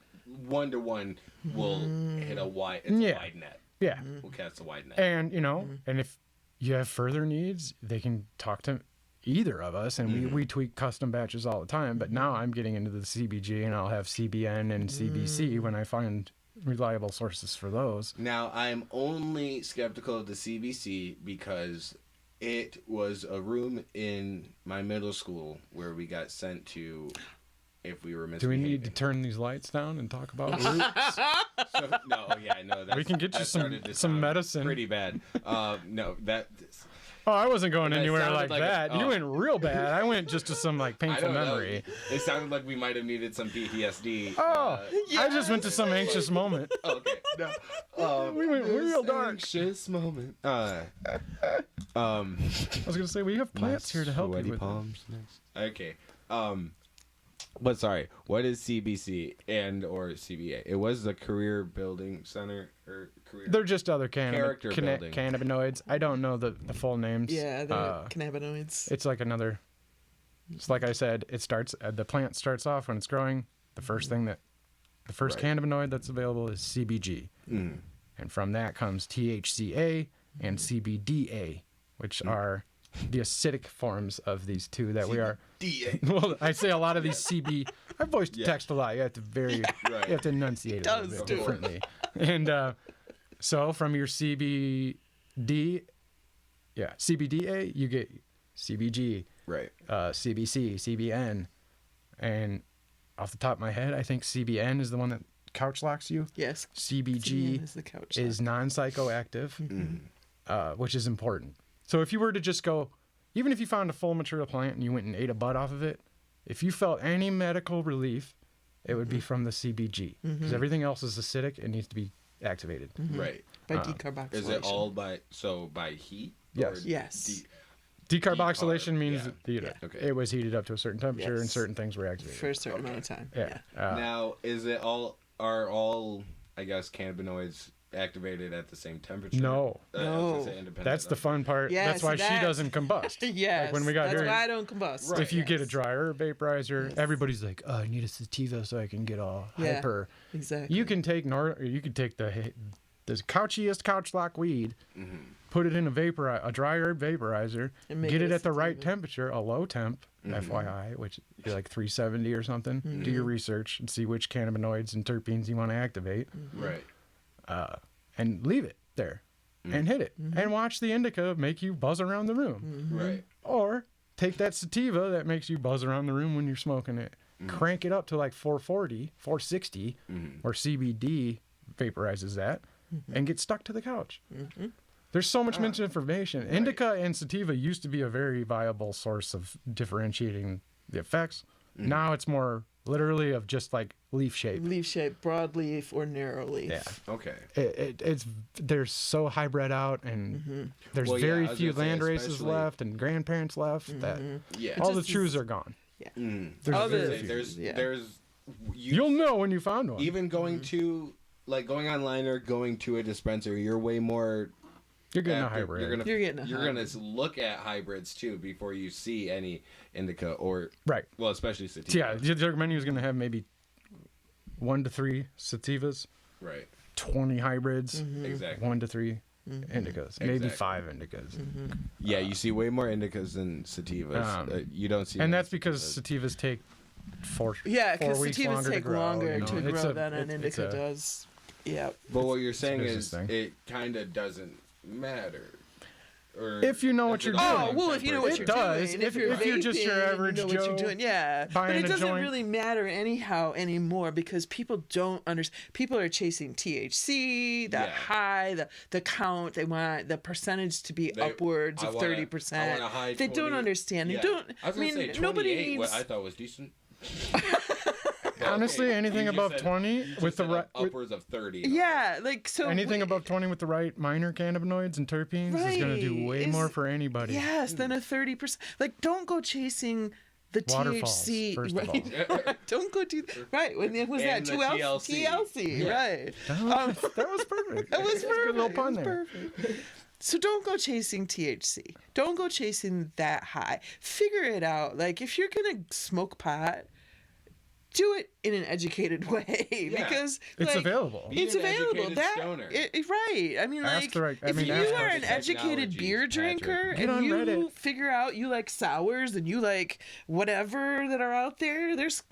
1-to-1 will hit a wide. It's Yeah. a wide net. Yeah, Will cast a wide net. and and if you have further needs, they can talk to either of us, and we tweak custom batches all the time. But now I'm getting into the CBG, and I'll have CBN and CBC when I find reliable sources for those. Now, I'm only skeptical of the CBC because it was a room in my middle school where we got sent to if we were Do we misbehaving. need to turn these lights down and talk about roots? No, yeah, no. We can get you that some- started to some sound medicine. Pretty bad. No, that. Oh, I wasn't going That anywhere sounded like like that. You oh. went real bad. I went just to some like I painful don't know. memory. It sounded like we might have needed some PTSD. Oh, I just went to some anxious moment. Okay. No. We went real dark. Anxious moment. I was gonna say we have plants here to help you Sweaty with it. palms next. Okay. But sorry, what is CBC and or CBA? It was the Career Building Center or Career. They're just other Character building. cannabinoids. I don't know the full names. Yeah, the cannabinoids. It's like another. It's like I said. It starts. The plant starts off when it's growing. The first Right. cannabinoid that's available is CBG, and from that comes THCA and CBDA, which are the acidic forms of these two that we are. Well, I say a lot of these CB. I voice to text a lot. You have to you have to enunciate it a little bit differently. And so from your CBD CBDA, you get CBG, Right. CBC, CBN, and off the top of my head, I think CBN is the one that couch locks you. Yes. CBG is the couch is non-psychoactive, which is important. So if you were to just go, even if you found a full material plant and you went and ate a bud off of it, if you felt any medical relief, it would be from the CBG, because everything else is acidic and needs to be activated. Right. by decarboxylation. Is it all by heat? Yes. Or Yes. Decarboxylation means Yeah. that Okay. it was heated up to a certain temperature and Yes. certain things were activated. For a certain amount of time. Yeah. Now, are all I guess cannabinoids activated at the same temperature? No. I was gonna say independent That's the of- fun part. Yeah, That's why see, she that- doesn't combust. Yes. Like when we got that's here, why I don't combust. Right. if you get a Yes. dryer vaporizer, everybody's like, "Oh, I need a sativa so I can get all Yeah. hyper." Exactly. You can take the couchiest couch lock weed, put it in a dry herb vaporizer, And make get it it a at the right sativa. temperature, a low temp, FYI, which is like 370 or something. Do your research and see which cannabinoids and terpenes you want to activate, Right. and leave it there, and hit it, and watch the indica make you buzz around the room, Right. or take that sativa that makes you buzz around the room when you're smoking it, crank it up to like 440, 460, where CBD vaporizes that, and get stuck to the couch. There's so much misinformation. Indica and sativa used to be a very viable source of differentiating the effects. Now it's more literally of just like leaf shape. Leaf shape, broadleaf or narrow leaf. Yeah. Okay. They're so hybrid out, and there's Well, yeah, very I was few gonna say, land races especially- left and grandparents left that Yeah. all the just truths is- are gone. There's, All the- there's You'll know when you found one. even going to going online or going to a dispensary, you're way more. You're getting a after- hybrid. You're getting a You're gonna look at hybrids too before you see any indica or Right. well, especially sativa. Yeah, your menu is going to have maybe 1 to 3 sativas, Right. 20 hybrids, Exactly. 1 to 3 indicas, maybe Exactly. 5 indicas. Yeah, you see way more indicas than sativas. You don't see. And many that's because sativas. sativas take 4 because weeks sativas longer take to grow. longer you know? to It's grow a- than an it's indica a- does. Yeah. But what you're saying business is thing. it kind of doesn't matter. Or If you know what you're Oh, doing. well, if you know what It you're does. doing. If you're just your vaping and average you know what Joe you're doing. Yeah. But buying it a doesn't joint. really matter anyhow anymore because people don't understand. People are chasing THC, the Yeah. high, the count. They want the percentage to be upwards I of wanna- 30%. I want a high They 20 don't understand. Yeah. They don't. I was gonna say nobody 28, what needs. I thought was decent. Honestly, Okay, anything you just above said- 20 you just with the said right upwards of 30. Yeah, like so. anything above 20 with the right minor cannabinoids and terpenes is going to do Right, way is- more for anybody. Yes, than a 30%. Like, don't go chasing the Waterfalls, THC. first of right? Don't go do right. When was And that? the 2L- TLC. TLC. Yeah. Right. That was perfect. That was That's a perfect. good little pun It was there. perfect. So don't go chasing THC. Don't go chasing that high. Figure it out. Like if you're gonna smoke pot, do it in an educated way because It's like, available. Be It's an available. educated That stoner. right. I mean, Ask like the right- I if mean, you ask are the an educated technologies, beer drinker Patrick. Get and on you Reddit. figure out you like sours and you like whatever that are out there, there's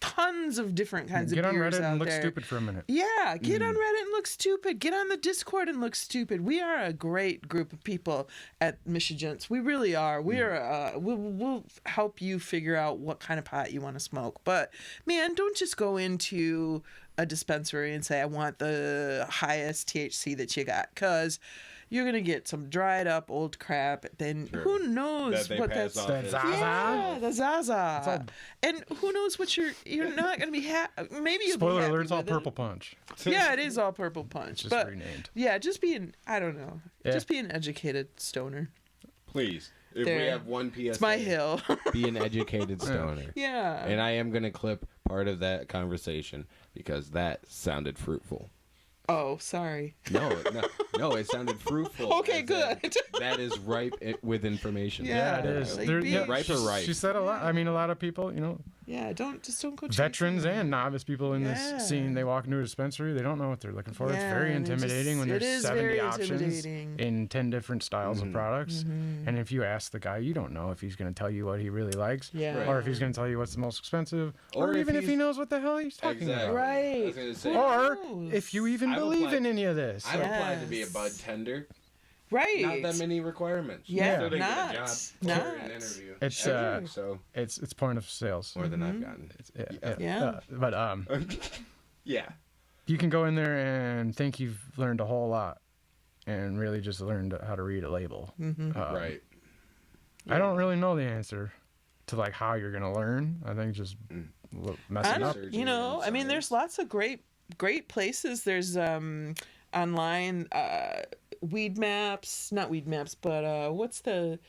tons of different kinds Get of on beers Reddit out and look there. stupid for a minute. Yeah, get on Reddit and look stupid. Get on the Discord and look stupid. We are a great group of people at Michigents. We really are. We are. We'll help you figure out what kind of pot you want to smoke. But man, don't just go into a dispensary and say I want the highest THC that you got, because you're gonna get some dried up old crap. Then who knows That they what pass that's. off That as- Zaza. Yeah, the Zaza. And who knows what you're not gonna be maybe you'll Spoiler be happy alert, it's all with it. purple punch. Yeah, it is all purple punch. Just but renamed. yeah, just being I don't know. Yeah. Just be an educated stoner. Please. If we There. have one PSA. It's my hill. Be an educated stoner. Yeah. And I am going to clip part of that conversation because that sounded fruitful. Oh, sorry. No, it sounded fruitful. Okay, as good. that is ripe with information. Yeah, Yeah, it is. like There- being- yeah, Ripe or ripe? She said a lot. I mean, a lot of people, Yeah, don't go chasing veterans them. and novice people in Yeah. this scene, they walk into a dispensary, they don't know what they're looking for. It's Yeah, very and it intimidating just- when it there's is 70 very options intimidating. in 10 different styles of products. And if you ask the guy, you don't know if he's going to tell you what he really likes, Yeah. or if he's going to tell you what's the most expensive, Or or if even if he he's- knows what the hell he's talking Exactly. about. Right. I was going to say. Or knows? if you even I've believe applied- in any of this. I've applied to be a Yes. bud tender. Right. not that many requirements. Yeah, Still didn't not. get a job Not. or an interview. It's, ever, so It's point of sales. more than I've gotten. Yeah. But Yeah. you can go in there and think you've learned a whole lot, and really just learned how to read a label. Right. I don't really know the answer to like how you're gonna learn. I think just messing up. You know, I mean, there's lots of great places. There's online weed maps, not weed maps, but what's the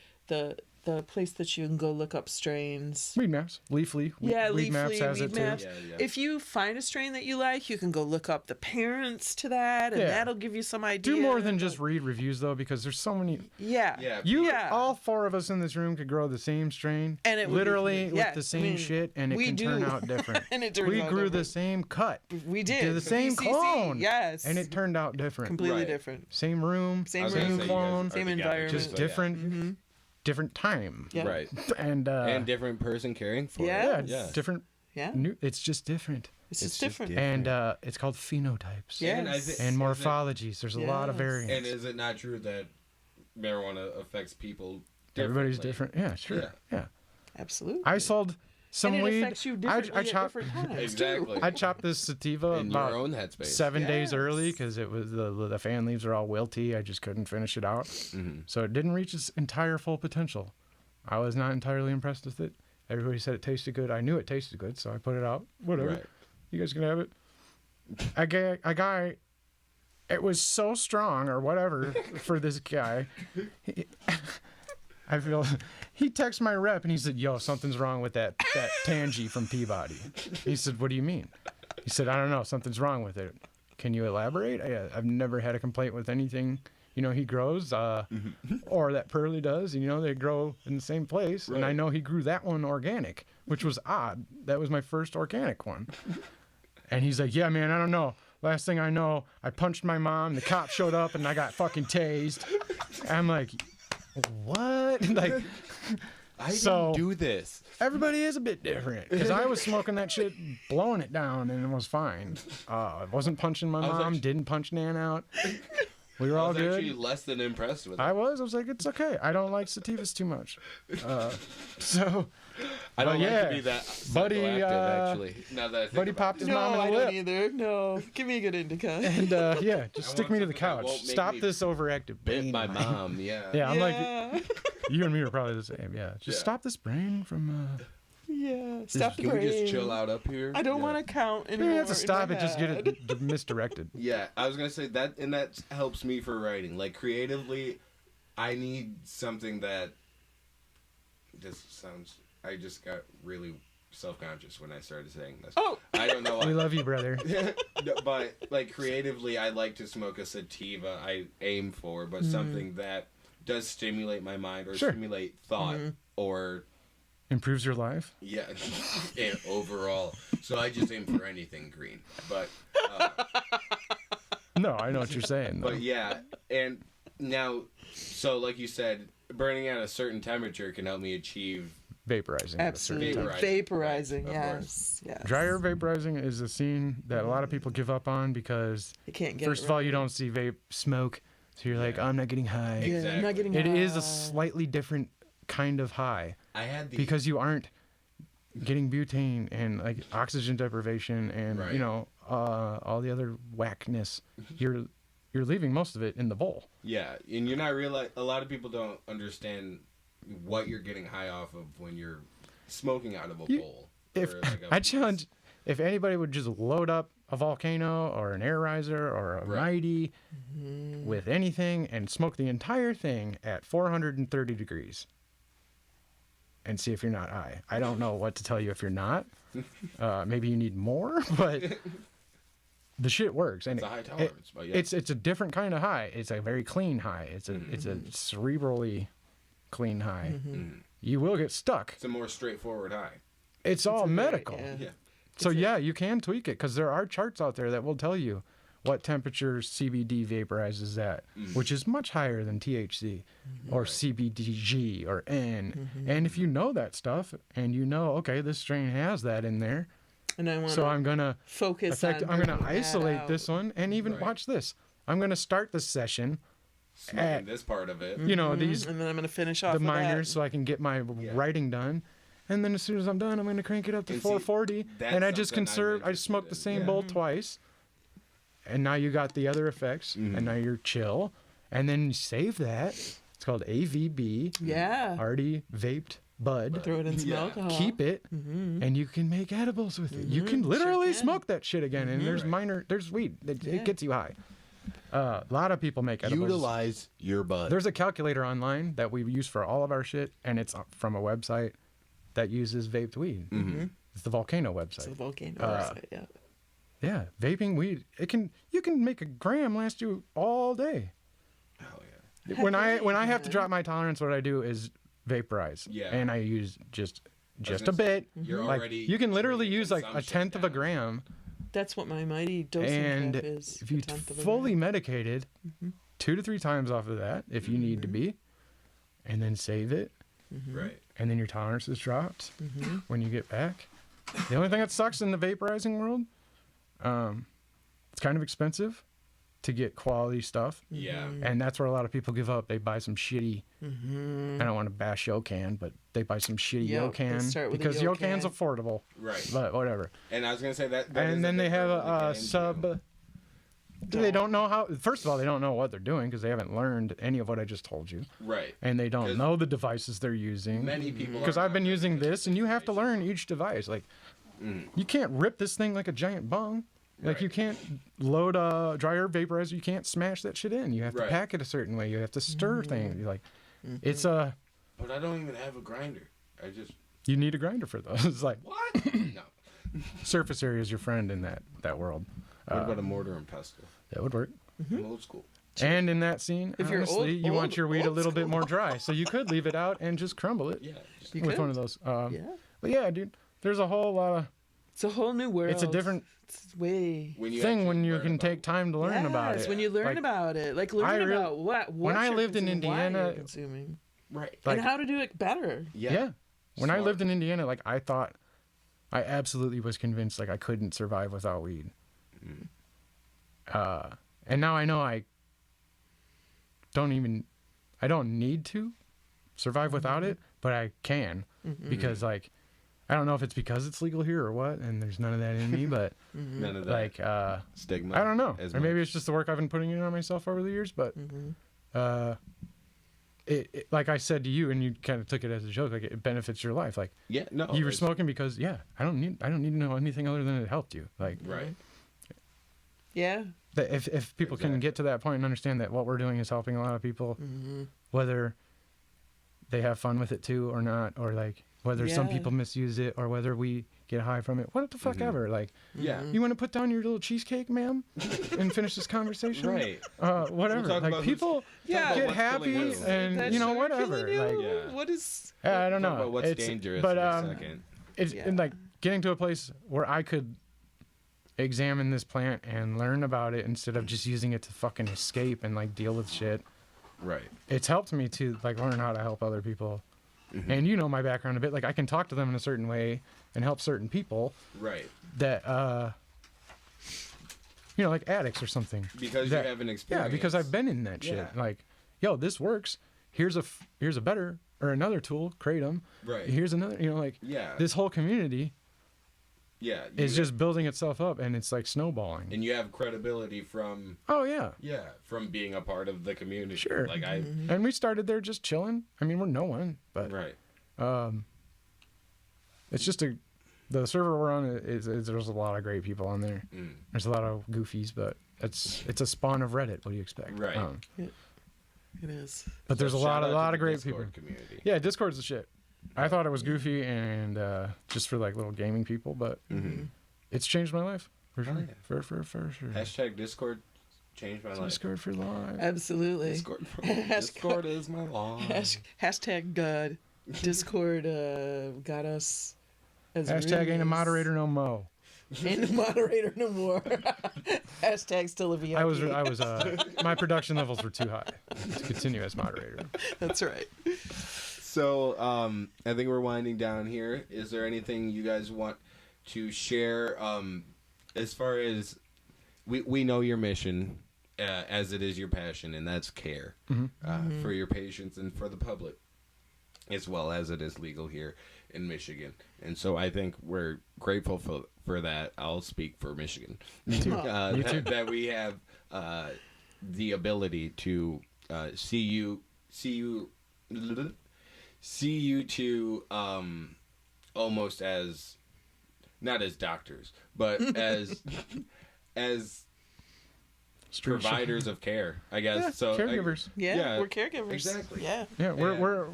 place that you can go look up strains? Weed maps, Leafly. Weed maps has it too. Yeah. If you find a strain that you like, you can go look up the parents to that, and Yeah. that'll give you some idea. Do more than just read reviews though, because there's so many. Yeah. Yeah. All four of us in this room could grow the same strain, And it would be- literally yeah, with the I same mean, shit, and it we can do. turn out different. And it turns we out grew the different. same cut. We did. Did the same BCC, clone. Yes. And it turned out different. completely Right. different. Same room, Same I was gonna room, say you guys clone, are same together, environment. just so, different, different time. Yeah. Right. And different person caring for Yeah. it. Yeah. different. Yeah. It's just different. It's It's just just different. different. And it's called phenotypes. Yeah. And, Yes. And is it- morphologies. There's a lot of Yes. variants. And is it not true that marijuana affects people Everybody's differently? different. Yeah, sure. Yeah. Absolutely. I sold some and it weed. affects you differently at chopped. different times, Exactly. too. I chopped this sativa In your about own headspace. 7 days Yes. early because it was the fan leaves are all wilty. I just couldn't finish it out, so it didn't reach its entire full potential. I was not entirely impressed with it. Everybody said it tasted good. I knew it tasted good, so I put it out. Whatever, Right. you guys can have it. A guy, it was so strong or whatever for this guy. I feel he texted my rep and he said, "Yo, something's wrong with that Tangy from Peabody." He said, "What do you mean?" He said, "I don't know. Something's wrong with it. Can you elaborate?" I've never had a complaint with anything. You know, he grows, or that Pearly does. You know, they grow in the same place. And I Right. know he grew that one organic, which was odd. That was my first organic one. And he's like, "Yeah, man, I don't know. Last thing I know, I punched my mom. The cop showed up, and I got fucking tased." I'm like, "What?" Like, I So- didn't do this. everybody is a bit different. Because I was smoking that shit, blowing it down, and it was fine. I wasn't punching my was mom. actually- Didn't punch Nan out. We were I all was good. actually less than impressed with it. I was like, it's okay. I don't like sativas too much. So, I don't yeah. like to be that Buddy, psychoactive, actually. Now that I think Buddy about popped it. his No, mom in I the don't lip. either. No. Give me a good indica. And yeah, just stick want me to the something that couch. won't make Stop me this overactive Bit brain. my line. mom, yeah. Yeah, I'm like, Yeah. you and me are probably the same. Yeah, just Yeah. stop this brain from. Yeah. Stop the Can brain. we just chill out up here? I don't Yeah. want to count You anymore. don't have to in stop my it. Just get head. it misdirected. Yeah, I was gonna say that, and that helps me for writing. Like creatively, I need something that. This sounds. I just got really self-conscious when I started saying this. Oh. I don't know why. We love you, brother. No, but like creatively, I like to smoke a sativa. I aim for, but something that does stimulate my mind or Sure. stimulate thought or Improves your life. yeah, and overall. So I just aim for anything green. But No, I know what you're saying. Though. but yeah, and now, so like you said, burning at a certain temperature can help me achieve. Vaporizing. at a certain Absolutely. time. Vaporizing. Right, of Yes. Yes. Dry air vaporizing is a scene that a lot of people give up on because, You can't get first it of all, right. you don't see vape smoke. So you're like, Yeah. I'm not getting high. Yeah, I'm Exactly. not getting It is a high. slightly different kind of high I had the because you aren't getting butane and like oxygen deprivation and Right. you know all the other whackness. You're leaving most of it in the bowl. yeah, and you're not realize. A lot of people don't understand what you're getting high off of when you're smoking out of a bowl. If or like a- I challenge, if anybody would just load up a volcano or an air riser or a Right. mighty with anything and smoke the entire thing at 430 degrees and see if you're not high. I don't know what to tell you if you're not. Maybe you need more, but the shit works. And It's a high tolerance, but yeah. it's a different kind of high. It's a very clean high. It's a cerebrally clean high. You will get stuck. It's a more straightforward high. It's all a very- medical. yeah. Yeah. So yeah, you can tweak it because there are charts out there that will tell you what temperature CBD vaporizes at, which is much higher than THC or CBDG or N. And if you know that stuff and you know, okay, this strain has that in there, And I want so to I'm gonna focus I'm on gonna bringing that isolate out. this one and even Right. watch this. I'm gonna start the session smoking this part of it. You know, these and then I'm going to finish off the with minors that. so I can get my writing done. And then as soon as I'm done, I'm going to crank it up to And see, 440. that's And I just something I'm conserve. I interested smoked the in. same bowl twice. And now you got the other effects. And now you're chill. And then you save that. It's called AVB. Yeah. Already vaped bud. Throw it in some Yeah. alcohol. Keep it. And you can make edibles with it. You can literally can. smoke that shit again. And there's weed. It gets you high. A lot of people make edibles. Utilize your bud. There's a calculator online that we use for all of our shit, and it's from a website that uses vaped weed. It's the Volcano website. It's a volcano website, yeah. Yeah, vaping weed. You can make a gram last you all day. Hell yeah. When I have to drop my tolerance, what I do is vaporize. Yeah. And I use just gonna a bit. You're Like already you can literally bringing use like a consumption tenth of a down. gram. That's what my mighty dosing And cup is. if you a tenth of a fully gram. medicated, 2 to 3 times off of that, if you need to be, and then save it, Right. and then your tolerance is dropped when you get back. The only thing that sucks in the vaporizing world, it's kind of expensive to get quality stuff, Yeah. and that's where a lot of people give up. They buy some shitty. I don't want to bash Yocan, but they buy some shitty Yep, they Yocan start with a because Yocan's Yocan. affordable. Right. But whatever. And I was gonna say that. And then they have a sub. They don't know how. First of all, they don't know what they're doing because they haven't learned any of what I just told you, Right. and they don't 'Cause know the devices they're using. Many people. Because are I've been not using very this, and you have to learn each device. Like, you can't rip this thing like a giant bong. Like, Right. you can't load a dry herb vaporizer. You can't smash that shit in. You have to Right. pack it a certain way. You have to stir things. You're like, it's a. But I don't even have a grinder. I just. You need a grinder for those. It's like What? No. surface area is your friend in that world. What about a mortar and pestle? That would work. I'm old school. And in that scene, If you're honestly, you want old- your weed a old little bit more dry, so you could leave it out and just crumble it Yeah. Just, You with could. one of those. Yeah. But yeah, dude, there's a whole lot of It's a whole new world. It's a different It's way. when you thing when actually you learn can about take time to learn about Yes, it. when you learn Like, about it. Like, I learn real- about what when I you're lived in consuming, why Indiana- you're consuming, Right. Like- and how to do it better. Yeah. When I Smart. lived in Indiana, like I thought, I absolutely was convinced like I couldn't survive without weed. And now I know I don't need to survive without it, but I can because like I don't know if it's because it's legal here or what, and there's none of that in me, but None of that like stigma. I don't know, as or maybe much. it's just the work I've been putting in on myself over the years, but it like I said to you, and you kind of took it as a joke, like it benefits your life. Like Yeah. No. you were it's- smoking because I don't need to know anything other than it helped you. Like Right. Yeah. that if people can get to that point and understand that what we're doing is helping a lot of people, whether they have fun with it too or not, or like whether some Yeah. people misuse it or whether we get high from it, what the fuck ever. Like Yeah. you want to put down your little cheesecake, ma'am, and finish this conversation, Right. whatever. talk like about people Yeah. get what's happy killing you. and That's you know sugar whatever. killing Like you? Yeah. What is? I don't Talk know. about what's It's- dangerous but in a second. it's Yeah. and like getting to a place where I could examine this plant and learn about it instead of just using it to fucking escape and like deal with shit. Right. It's helped me to like learn how to help other people. And you know my background a bit. Like I can talk to them in a certain way and help certain people Right. that like addicts or something. Because That- you have an Yeah, experience. because I've been in that shit. Yeah. Like, yo, this works. Here's a better or another tool, Kratom. Right. Here's another, like Yeah. this whole community Yeah. is just building itself up and it's like snowballing. And you have credibility from Oh yeah. from being a part of the community. Sure. Like And we started there just chilling. I mean, we're no one, but Right. it's just the server we're on is there's a lot of great people on there. There's a lot of goofies, but it's a spawn of Reddit. What do you expect? Right. It is. But there's So a shout out lot to of the great Discord people. community. Yeah, Discord's the shit. I thought it was goofy and just for like little gaming people, but it's changed my life for sure. yeah. For sure. Hashtag Discord changed my life. Discord for life. Absolutely. Discord, Discord is my life. Hashtag God. Discord got us. As Hashtag ain't a roomies. moderator no mo. Ain't a moderator no more. Hashtag still a VIP. I was my production levels were too high to continue as moderator. That's right. So, I think we're winding down here. Is there anything you guys want to share as far as we know your mission as it is your passion, and that's care for your patients and for the public, as well as it is legal here in Michigan. And so I think we're grateful for that. I'll speak for Michigan. Me too. That we have the ability to see you to almost as, not as doctors, but as providers of care, I guess. Yeah, so caregivers. We're caregivers. Exactly. Yeah. We're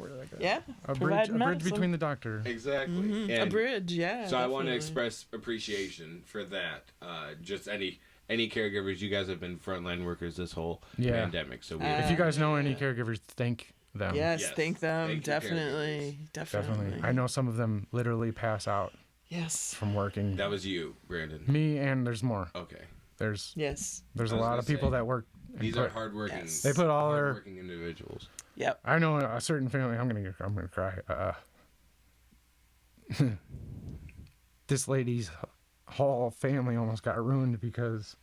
like a bridge between the doctor. Exactly. A bridge, yeah. So I want to express appreciation for that. Just any caregivers, you guys have been frontline workers this whole pandemic. So if you guys know any caregivers, thank them. Yes, thank them. Thank you, Definitely. I know some of them literally pass out Yes. from working. That was you, Brandon. Me, and there's more. Okay. There's Yes. a was lot gonna of people say, that work. These are hardworking. Yes. They put all their. hardworking individuals. Yep. I know a certain family. I'm gonna cry. This lady's whole family almost got ruined because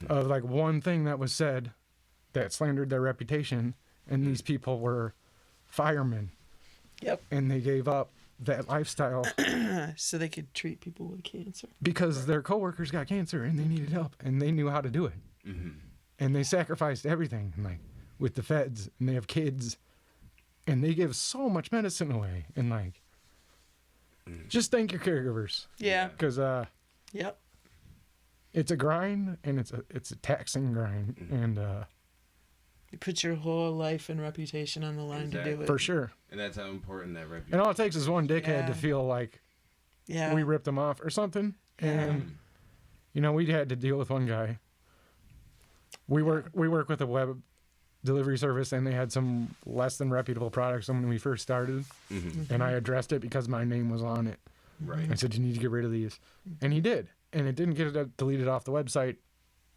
of like one thing that was said that slandered their reputation, and these people were firemen. Yep. And they gave up that lifestyle So they could treat people with cancer. because their coworkers got cancer and they needed help and they knew how to do it. And they sacrificed everything, like with the feds, and they have kids, and they give so much medicine away. And like, just thank your caregivers, Yeah. because Yep. it's a grind, and it's a taxing grind, and You put your whole life and reputation on the line to do it. for sure. And that's how important that reputation. And all it takes is one dickhead Yeah. to feel like Yeah. we ripped them off or something. And we had to deal with one guy. We work with a web delivery service, and they had some less than reputable products when we first started, and I addressed it because my name was on it. Right. I said, you need to get rid of these, and he did, and it didn't get it deleted off the website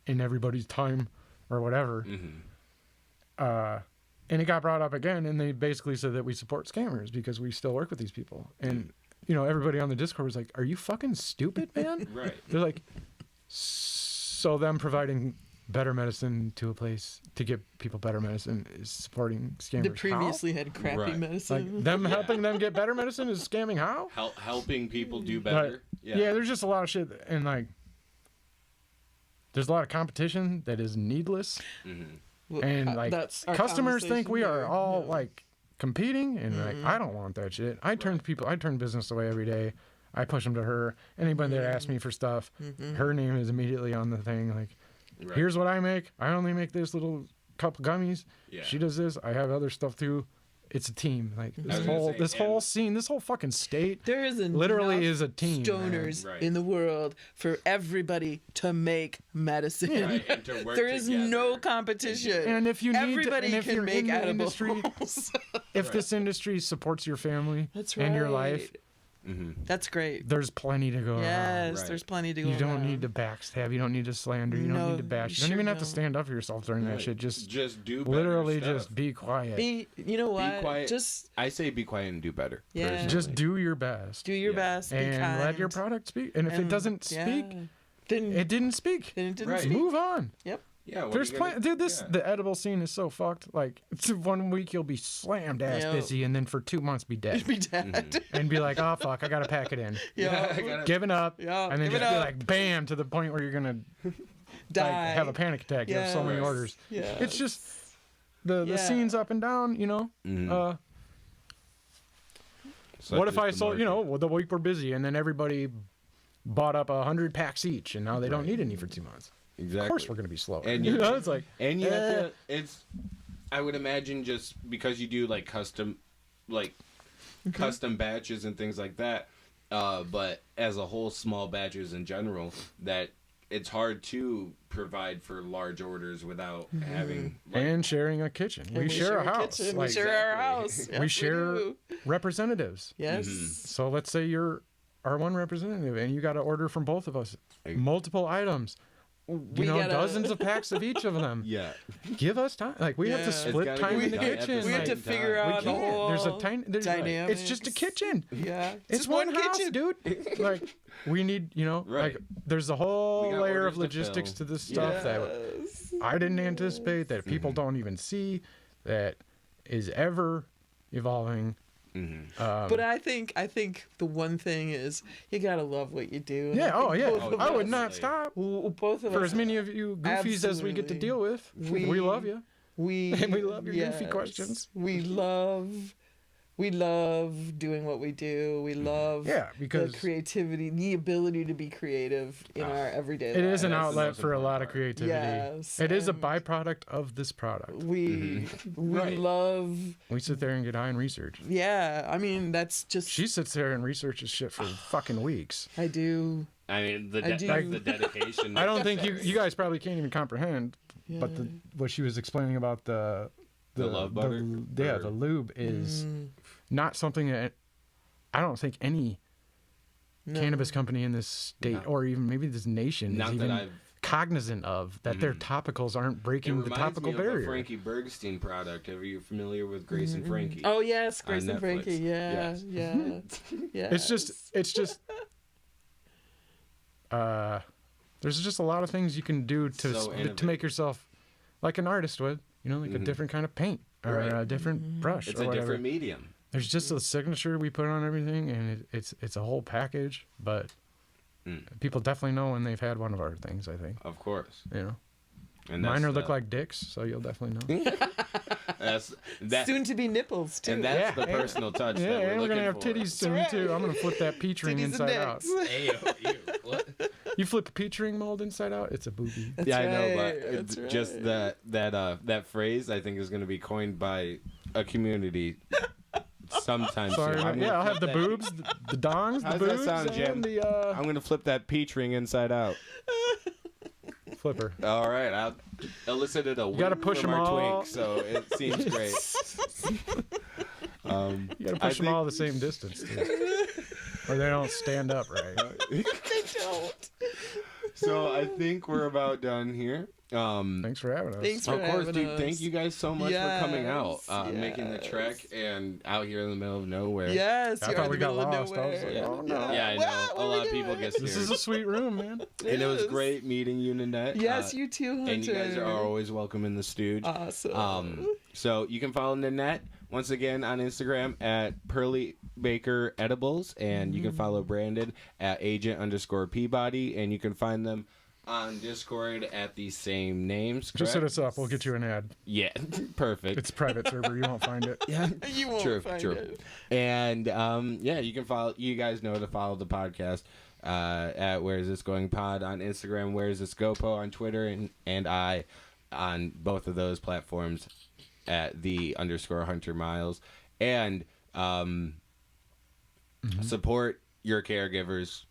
in everybody's time or whatever. And it got brought up again, and they basically said that we support scammers because we still work with these people. And everybody on the Discord was like, are you fucking stupid, man? Right. They're like, so them providing better medicine to a place to give people better medicine is supporting scammers. That previously had crappy Right. medicine. Like them helping them get better medicine is scamming how? Helping people do Like, better. yeah, there's just a lot of shit, and like, there's a lot of competition that is needless, Well, and like that's our customers think we are conversation all here. like competing, and like I don't want that shit. I turn business away every day. I push them to her. Anybody that asks me for stuff, her name is immediately on the thing. Like, Right. here's what I make. I only make this little couple gummies. Yeah. She does this. I have other stuff too. It's a team. Like was this gonna whole say, this and- whole scene, this whole fucking state. There is literally enough is a team, man. stoners Right. in the world for everybody to make medicine. Right, and to work There is together. no competition. And if you need everybody and if can you're make in the edibles. industry, if this industry supports your family That's and your life, That's great. there's plenty to go around. Yes, Right. there's plenty to go You don't around. need to backstab. You don't need to slander. You don't No, need to bash. you You don't even sure have to don't. stand up for yourself during that Right. shit. Just do better literally stuff. just be quiet. You know what? Be quiet. Just I say be quiet and do better. Yeah. personally. just do your best do your Yeah. best. Be and kind. let your product speak. And if it doesn't speak, then it didn't speak. then it didn't Right. speak. Move on. Yep. Yeah. what There's are you gonna- plenty. Dude, yeah. the edible scene is so fucked. Like, it's 1 week you'll be slammed ass Yep. busy, and then for 2 months be dead, Be dead. and be like, oh fuck, I gotta pack it in, Yeah. I gotta- giving up, Yeah, and then give just it be up. like, bam, to the point where you're gonna Die. like have a panic attack. You have so many Yes. orders. Yes. It's just the Yeah. scene's up and down. Such What if is I the sold? market. The week we're busy, and then everybody bought up 100 packs each, and now they don't need any for 2 months. Exactly. Of course, we're gonna be slower. And you you- know, it's like, And you have to, it's, I would imagine just because you do like custom batches and things like that, but as a whole, small batches in general, that it's hard to provide for large orders without having. Like, and sharing a kitchen. And We share a house. kitchen. Like, we share our Exactly. house. we Yes, share do. representatives. Yes. So let's say you're our one representative, and you got to order from both of us multiple items. We You know, gotta- dozens of packs of each of them. yeah. Give us time. Like we have to Yeah. split It's gotta time be in the done at the kitchen. We have Like, to same figure time. we out the can't. whole There's a tiny. It's just a kitchen. Yeah. It's just one house, kitchen. dude. Like we need, Right. like there's a whole We got layer of orders to logistics fill. to this stuff that Yes. I didn't anticipate, that people don't even see, that is ever evolving. But I think the one thing is you gotta love what you do. And Yeah, I think both of I would us- not stop. Both of For us, as many of you goofies as we get to Absolutely. deal with, we love you. we And we love your goofy questions. We love doing what we do. We love because the creativity, the ability to be creative in our everyday it lives. is an That's the outlet most for a lot important of part. creativity. Yes, It is a and byproduct of this product. we Right. love. We sit there and get high and research. Yeah, I mean that's just. She sits there and researches shit for fucking weeks. I do. I mean, the I do. the dedication. I don't think you guys probably can't even comprehend, but Yeah. what she was explaining about the love butter? the lube is not something that I don't think any cannabis company in this state or even maybe this nation Not is that even I've- cognizant of, that their topicals aren't It breaking the reminds topical me of barrier. a Frankie Bergstein product. Are you familiar with Grace and Frankie? Oh yes, Grace and Netflix. Frankie. Yeah, Yes. yeah. It's just there's just a lot of things you can do So to innovative. make yourself like an artist would, like a different kind of paint or Right. a different brush It's or a whatever. different medium. There's just a signature we put on everything, and it's a whole package. But people definitely know when they've had one of our things. I think, Of course. And that's mine the- look like dicks, so you'll definitely know. That's that. Soon to be nipples too. And that's Yeah. the personal touch Yeah, that we're and we're gonna looking have for. titties soon right. too. I'm gonna flip that peach ring Titties and inside out. dicks. Ew, what? You flip a peach ring mold inside out, it's a booby. That's Yeah, I know, right, but that's just right. that phrase I think is going to be coined by a community sometime Sorry, soon. man. I'm gonna I'll have the flip that- boobs, the dongs, How's the that boobs, sound, Jim? and the I'm going to flip that peach ring inside out. flipper. All right, I elicited a gotta wink push from 'em our all. twink, so it seems great. You gotta push them all the same distance, too. Or they don't stand up right. They don't. So I think we're about done here. Thanks for having us. Thanks for Of course, having dude. us. Thank you guys so much for coming out, Yes, making the yes. trek, and out here in the middle of nowhere. Yes, I you're thought in we the got middle of lost. I was nowhere. like, oh, no. Yeah, I know. What? A What lot we of people doing? get This scared. is a sweet room, man. And it was Yes. great meeting you, Nanette. Yes, you too, Hunter. And you guys are always welcome in the stooge. Awesome. So you can follow Nanette once again on Instagram at Pearly Baker Edibles, and you can follow Brandon at agent_Peebody, and you can find them on Discord at the same names. Just hit correct? us up. We'll get you an ad. Yeah, perfect. It's a private server. You won't find it. Yeah, You won't true, find true. it. And yeah, you can follow. You guys know to follow the podcast at Where Is This Going Pod on Instagram, Where Is This GoPo on Twitter, and I on both of those platforms at _Hunter Miles. And support your caregivers.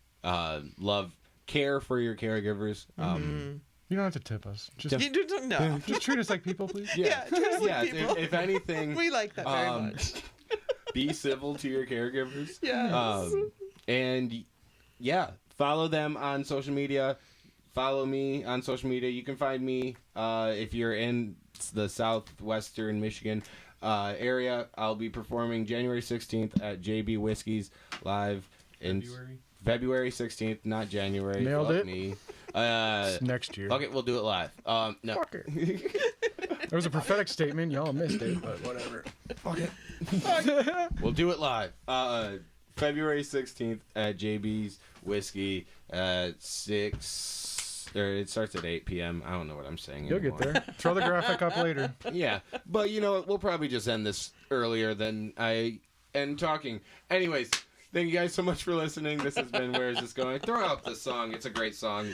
Care for your caregivers. You don't have to tip us. Just You do, no. just treat us like people, please. Yeah, treat us like yeah. people. If anything, We like that very much. be civil to your caregivers. Yes. And yeah, follow them on social media. Follow me on social media. You can find me if you're in the southwestern Michigan area. I'll be performing January 16th at JB Whiskey's live in February 16th, not January. Nailed Fuck it. Me. Next year. Fuck it, we'll do it live. No. Fuck it. There was a prophetic statement. Y'all missed it, but whatever. Fuck it. We'll do it live. February 16th at JB's Whiskey at 6. Or it starts at 8 p.m. I don't know what I'm saying You'll anymore. get there. Throw the graphic up later. Yeah, but you know what? We'll probably just end this earlier than I end talking. Anyways, thank you guys so much for listening. This has been Where Is This Going? Throw up the song. It's a great song.